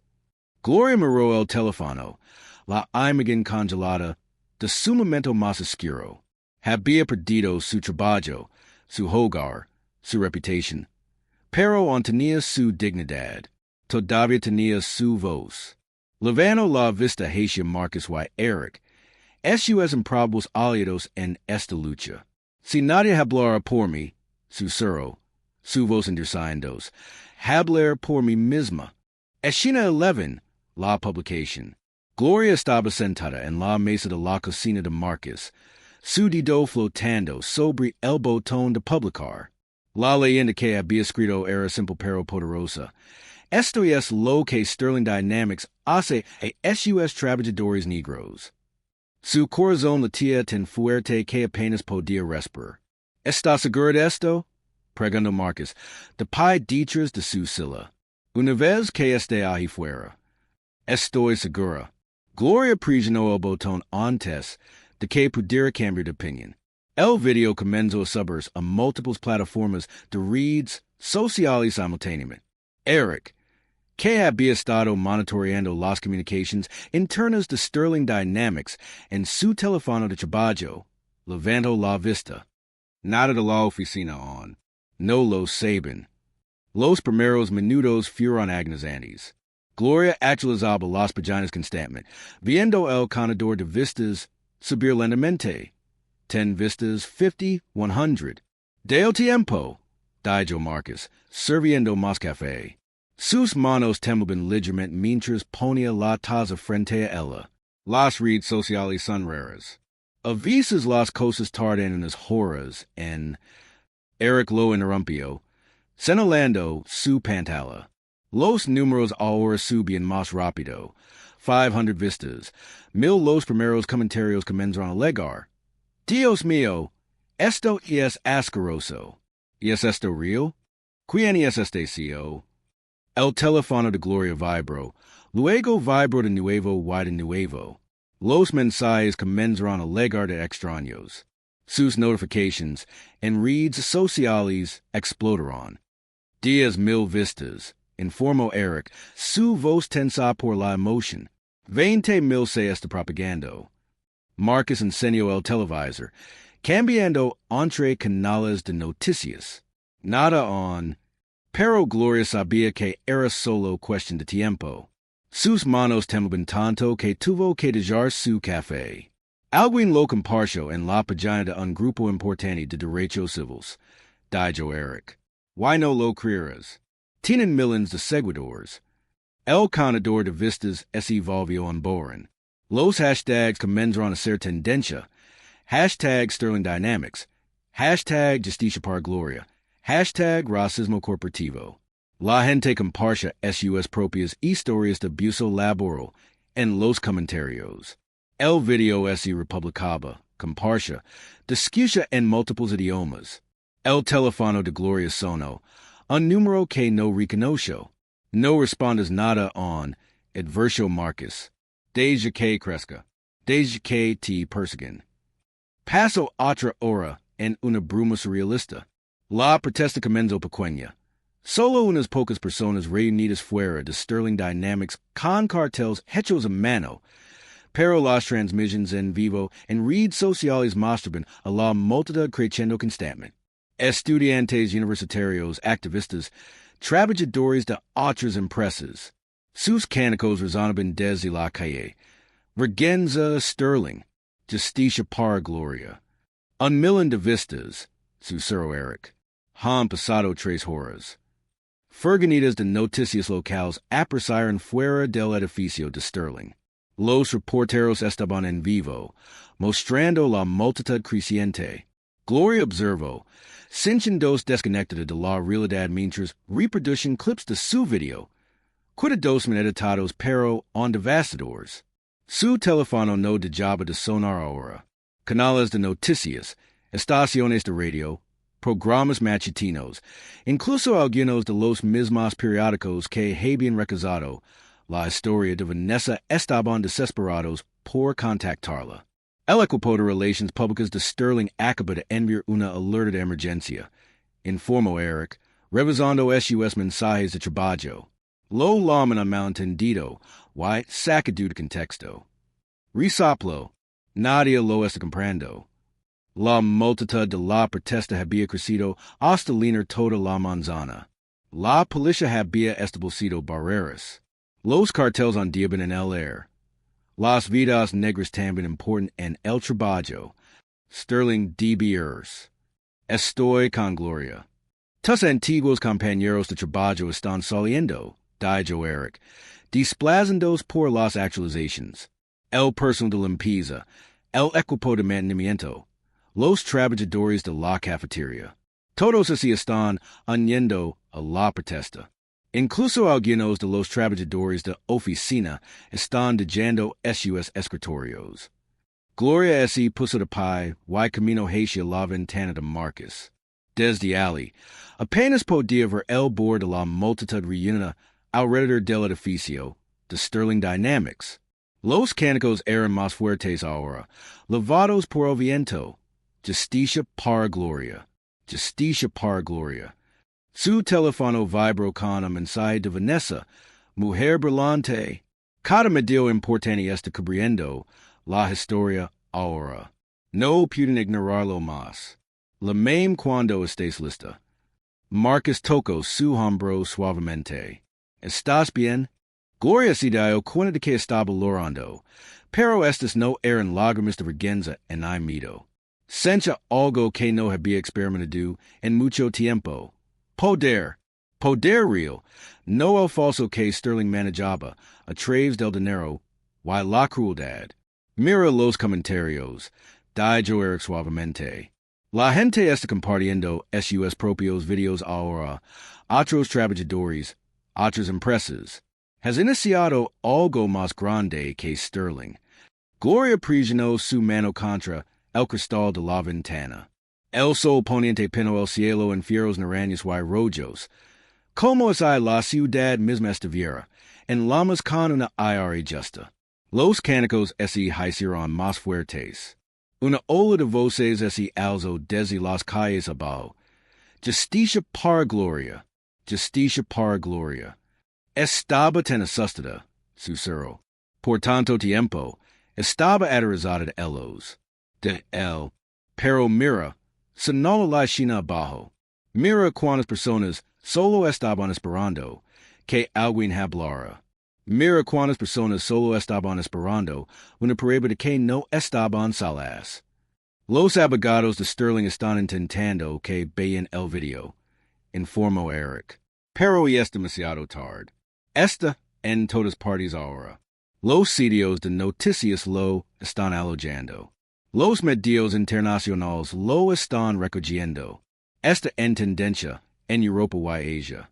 Gloria miró el teléfono, la imagen congelada de su momento más oscuro. Había perdido su trabajo, su hogar, su reputación. Pero aún tenía su dignidad. Todavía tenía su voz. Levantó la vista hacia Marcus y Eric. Esos improbables aliados en esta lucha. Si nadie hablara por mí, susurró, su voz endurecendo, hablar por mí misma. Escena 11, la publicación. Gloria estaba sentada en la mesa de la cocina de Marcus, su dedo flotando sobre el botón de publicar. La leyenda que había escrito era simple pero poderosa. Esto es lo que Sterling Dynamics hace a sus trabajadores negros. Su corazón latía tan fuerte que apenas podía respirar. ¿Estás seguro de esto? Preguntó Marcus, de pai detrás de su silla. Una vez que esté ahí fuera. Estoy segura. Gloria presionó el botón antes de que pudiera cambiar de opinión. El video comenzó a subirse a múltiples plataformas de redes sociales simultáneamente. Eric, que había estado monitoreando las comunicaciones internas de Sterling Dynamics en su teléfono de trabajo, levantó la vista. Nada de la oficina aún. No lo saben. Los primeros minutos fueron agonizantes. Gloria actualizaba las páginas constantemente, viendo el contador de vistas subir lentamente. 10 vistas, 50, 100. Del tiempo, dijo Marcus, sirviendo más café. Sus manos temblaban ligeramente mientras ponía la taza frente a ella. Las redes sociales son raras. A veces las cosas tardan unas horas en... Eric lo interrumpió, señalando su pantalla. Los números ahora subían más rápido. 500 vistas. 1000 los primeros comentarios comenzaron a llegar. Dios mío, esto es asqueroso. ¿Es esto real? ¿Quién es este CEO? El teléfono de Gloria vibró. Luego vibró de nuevo y de nuevo. Los mensajes comenzaron a llegar de extraños. Sus notifications en redes sociales explotaron. 10,000 vistas, informó Eric, su voz tensa por la emoción. 20,000 se está propagando. Marcus enseñó el televisor, cambiando entre canales de noticias. Nada on, pero Gloria sabía que era solo cuestión de tiempo. Sus manos temblaban tanto que tuvo que dejar su café. Alguien lo compartió en la página de un grupo importante de derechos civiles, dijo Eric. Why no lo creerás? Tienen millones de seguidores. El contador de vistas se volvió en boring. Los hashtags comenzaron a ser tendencia. Hashtag Sterling Dynamics. Hashtag Justicia para Gloria. Hashtag Racismo corporativo. La gente compartía sus propias historias de abuso laboral en los comentarios. El video se republicaba, compartía, discutía en múltiples idiomas. El teléfono de Gloria sonó, un número que no reconoció. No respondes nada on, adverso Marcus. Desde que crezca, desde que te persiguen. Pasó otra hora en una bruma surrealista. La protesta comenzó pequeña. Solo unas pocas personas reunidas fuera de Sterling Dynamics con carteles hechos a mano, pero las transmisiones en vivo en redes sociales mostraban a la multitud creciendo constantemente. Estudiantes universitarios, activistas, trabajadores de otras empresas. Sus cánticos resonaban desde la calle. Vergüenza Sterling. Justicia para Gloria. 1,000,000 de vistas, susurró Eric. Han pasado 3 horas. Furgonitas de noticias locales aparecieron fuera del edificio de Sterling. Los reporteros estaban en vivo, mostrando la multitud creciente. Gloria observó, sintiéndose desconectada de la realidad mientras reproducen clips de su video, cuidadosamente editados pero on devastadores. Su teléfono no dejaba de sonar ahora. Canales de noticias, estaciones de radio, programas matutinos, incluso algunos de los mismos periódicos que habían recazado la historia de Vanessa estaban desesperados por contactarla. El equipo de relaciones públicas de Sterling acaba de enviar una alerta de emergencia, informó Eric, revisando sus mensajes de trabajo. Lo llaman a malentendido, y sacado de contexto. Risoplo, nadie lo está comprando. La multitud de la protesta había crecido hasta llenar toda la manzana. La policía había establecido barreras. Los carteles andaban en el aire. Las vidas negras también importan en el trabajo. Sterling DBers. Estoy con Gloria. Tus antiguos compañeros de trabajo están saliendo, dijo Eric, desplazándose por las actualizaciones. El personal de limpieza, el equipo de mantenimiento, los trabajadores de la cafetería. Todos así están añadiendo a la protesta. Incluso algunos de los trabajadores de oficina están dejando sus escritorios. Gloria así puso de pie y camino hacia la ventana de Marcus. Desde allí, apenas podía ver el borde de la multitud reunida alrededor del edificio de Sterling Dynamics. Los cánicos eran más fuertes ahora, levados por el viento. Justicia para Gloria. Justicia para Gloria. Su teléfono vibró con un mensaje de Vanessa, mujer brillante. Cada medio importante está cubriendo la historia ahora. No pueden ignorarlo más. La même cuando estés lista. Marcus tocó su hombro suavemente. ¿Estás bien? Gloria se dio cuenta de que estaba llorando, pero estas no eran lágrimas de vergüenza en miedo. Sentía algo que no había experimentado en mucho tiempo. Poder real, no el falso que Sterling manejaba a través del dinero y la crueldad. Mira los comentarios, dijo Eric suavemente. La gente está compartiendo sus propios videos ahora, otros trabajadores, otras empresas. Has iniciado algo más grande que Sterling. Gloria presionó su mano contra el cristal de la ventana. El sol poniente pino el cielo en fieros naranjas y rojos. Como es la ciudad misma estuviera, en llamas con una aire justa. Los cánicos se hicieron más fuertes. Una ola de voces se alzó desde las calles abajo. Justicia para Gloria. Justicia para Gloria. Estaba tan asustada, susurró. Por tanto tiempo, estaba aterrorizada de él. Pero mira, sonó la china abajo. Mira cuántas personas solo estaban esperando que alguien hablara. Mira cuántas personas solo estaban esperando una prueba de que no estaban solas. Los abogados de Sterling están intentando que vean el video, informó Eric. Pero ya es demasiado tarde. Está en todas partes ahora. Los sitios de noticias lo están alojando. Los medios internacionales lo están recogiendo. Está en tendencia en Europa y Asia.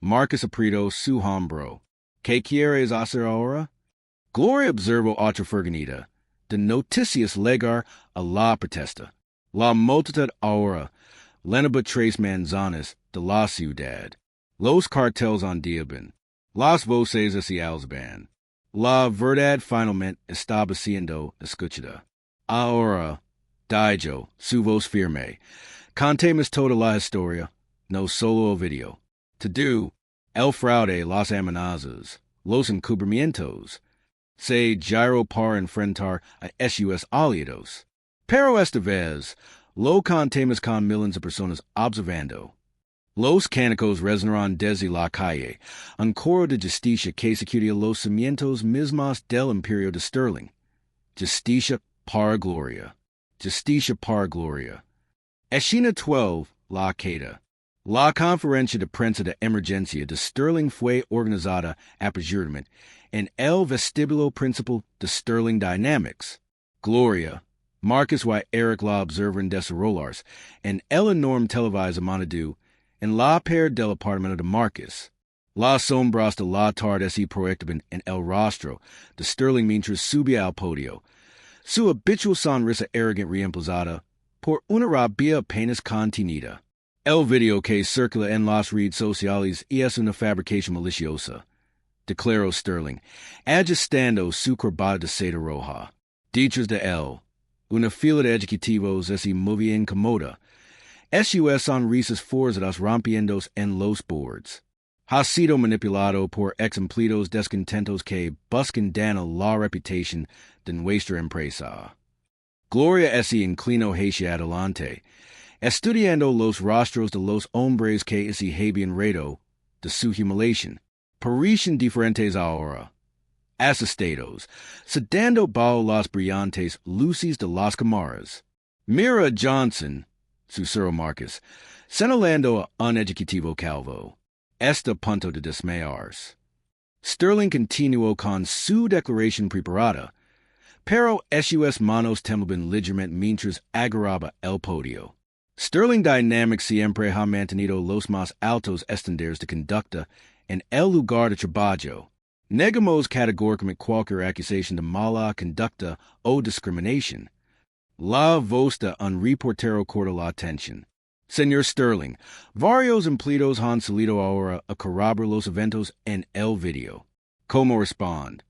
Marcus apretó su hombro. ¿Qué quieres hacer ahora? Gloria observó otra furgoneta de noticias llegar a la protesta. La multitud ahora llenaba 3 manzanas de la ciudad. Los carteles andaban. Las voces se alzaban. La verdad finalmente estaba siendo escuchada. Ahora, dijo su voz firme, contemos toda la historia, no solo el video. Todo, el fraude, las amenazas, los encubrimientos, se giró para enfrentar a sus aliados. Pero esta vez, lo contemos con millones de personas observando. Los cánicos resonaron desde la calle, un coro de justicia que sacudía los cimientos mismos del imperio de Sterling. Justicia para Gloria. Justicia para Gloria. Escena 12, la queda. La conferencia de prensa de emergencia de Sterling fue organizada aperturamente en el vestíbulo principal de Sterling Dynamics. Gloria, Marcus y Eric la observan desarrollarse en el enorme televisor monado en la pared del apartamento de Marcus. Las sombras de la tarde se proyectaban en el rostro de Sterling mientras subía al podio. Su habitual sonrisa arrogante reemplazada por una rabia apenas contenida. El video que circula en las redes sociales es una fabricación maliciosa, declaró Sterling, ajustando su corbata de seda roja. Detrás de él, una fila de ejecutivos se movía incómoda. Sus sonrisas forzadas rompiendo en los boards. Ha sido manipulado por ex-empleados descontentos que buscan dañar la reputación de nuestra empresa. Gloria se inclinó hacia adelante, estudiando los rostros de los hombres que se habían reído de su humiliación. Parecen diferentes ahora. Asustados, sedando bajo las brillantes luces de las cámaras. Mira Johnson, susurró Marcus, señalando a un ejecutivo calvo. Está a punto de desmayarse. Sterling continuó con su declaración preparada, pero sus manos temblaban ligeramente mientras agarraba el podio. Sterling dynamics siempre ha mantenido los más altos estándares de conducta en el lugar de trabajo. Negamos categóricamente cualquier acusación de mala conducta o discriminación. La voz de un reportero corta la atención. Señor Sterling, varios empleados han salido ahora a corroborar los eventos en el video. ¿Cómo responde?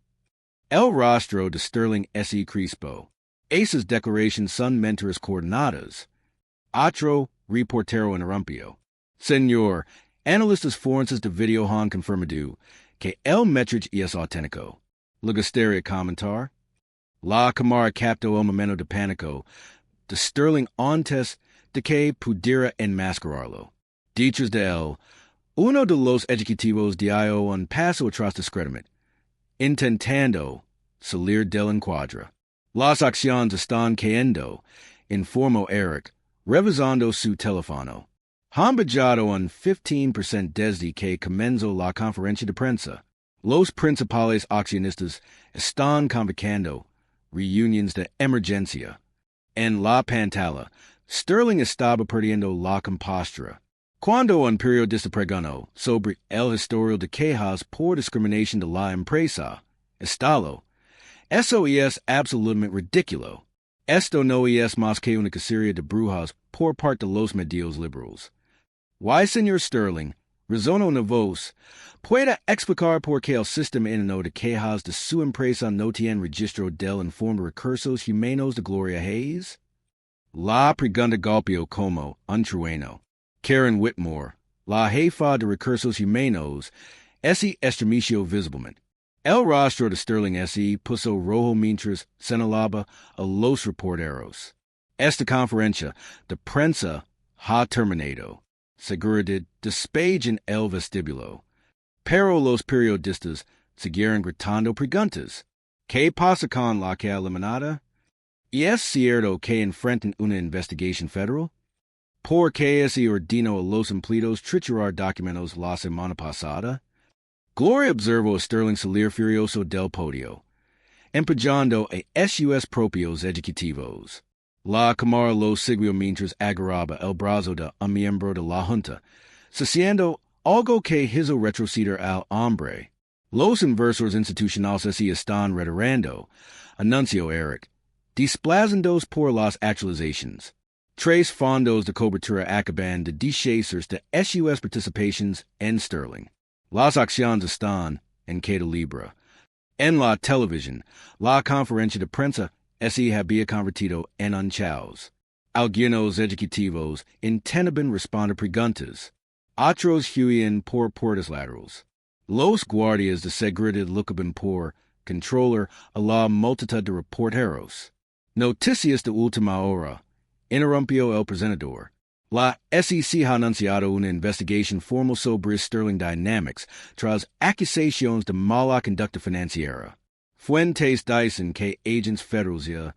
El rostro de Sterling S. Crispo. Esas declaraciones son mentiras coordinadas. Otro reportero interrumpió. Señor, analistas forenses de video han confirmado que el metric es auténtico. Le gustaría comentar. La cámara captó el momento de pánico de Sterling antes de que pudiera enmascararlo. Dichos de él, uno de los ejecutivos dio un paso atrás discretamente, intentando salir del encuadre. Las acciones están cayendo, informó Eric, revisando su teléfono. Han bajado un 15% desde que comenzó la conferencia de prensa. Los principales accionistas están convocando reuniones de emergencia. En la pantalla, Sterling estaba perdiendo la compostura. Cuando un periodista preguntó sobre el historial de quejas por discriminación de la empresa, estalo. Eso es absolutamente ridículo. Esto no es más que una cacería de brujas por parte de los medios liberales. Why, señor Sterling, resonó una voz, ¿puede explicar por qué el sistema interno de quejas de su empresa no tiene registro del informe de recursos humanos de Gloria Hayes? La pregunta golpeó como un trueno. Karen Whitmore, la jefa de recursos humanos, estremeció visiblemente. El rostro de Sterling S. puso rojo mientras señalaba a los reporteros. Esta conferencia de prensa ha terminado. Seguridad despeje en el vestíbulo. Pero los periodistas siguieron gritando preguntas. ¿Qué pasa con la que eliminada? ¿Y es cierto que enfrentan una investigación federal? ¿Por qué se ordenó a los empleados triturar documentos la semana pasada? Gloria observó a Sterling salir furioso del podio, empujando a sus propios ejecutivos. La cámara lo siguió mientras agarraba el brazo de un miembro de la junta, haciendo algo que hizo retroceder al hombre. Los inversores institucionales se están retirando, anunció Eric, desplazados por las actualizaciones. 3 fondos de cobertura acaban de deshacerse de sus participaciones en Sterling. Las acciones están en caída libre. En la televisión, la conferencia de prensa se había convertido en un caos. Algunos ejecutivos intentaban responder preguntas. Otros huían por puertas laterales. Los guardias de seguridad luchaban por controlar a la multitud de reporteros. Noticias de última hora. Interrumpió el presentador. La SEC ha anunciado una investigación formal sobre Sterling Dynamics tras acusaciones de mala conducta financiera. Fuentes dicen que agentes federales ya.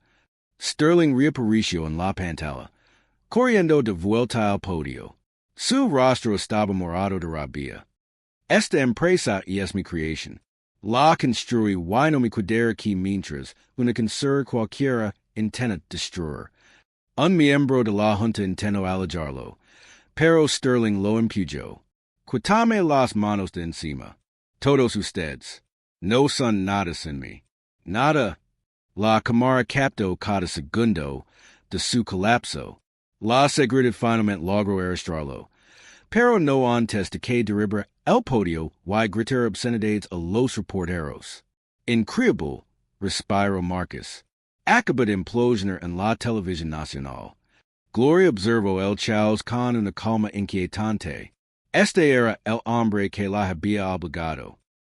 Sterling reapareció en la pantalla, corriendo de vuelta al podio. Su rostro estaba morado de rabia. Esta empresa es mi creación. La construí y no me cuidera que mientras una conserje cualquiera intenta destruir. Un miembro de la junta intentó alejarlo, pero Sterling lo impuyó. Quítame las manos de encima. Todos ustedes. No son nada sin mí. Nada. La cámara captó cada segundo de su colapso. La seguridad finalmente logró arrestarlo, pero no antes de que derriba el podio y gritar obscenidades a los reporteros. Increíble, respiró Marcus. Acaba de implosionar en la televisión nacional. Gloria observó el caos con una calma inquietante. Este era el hombre que la había obligado.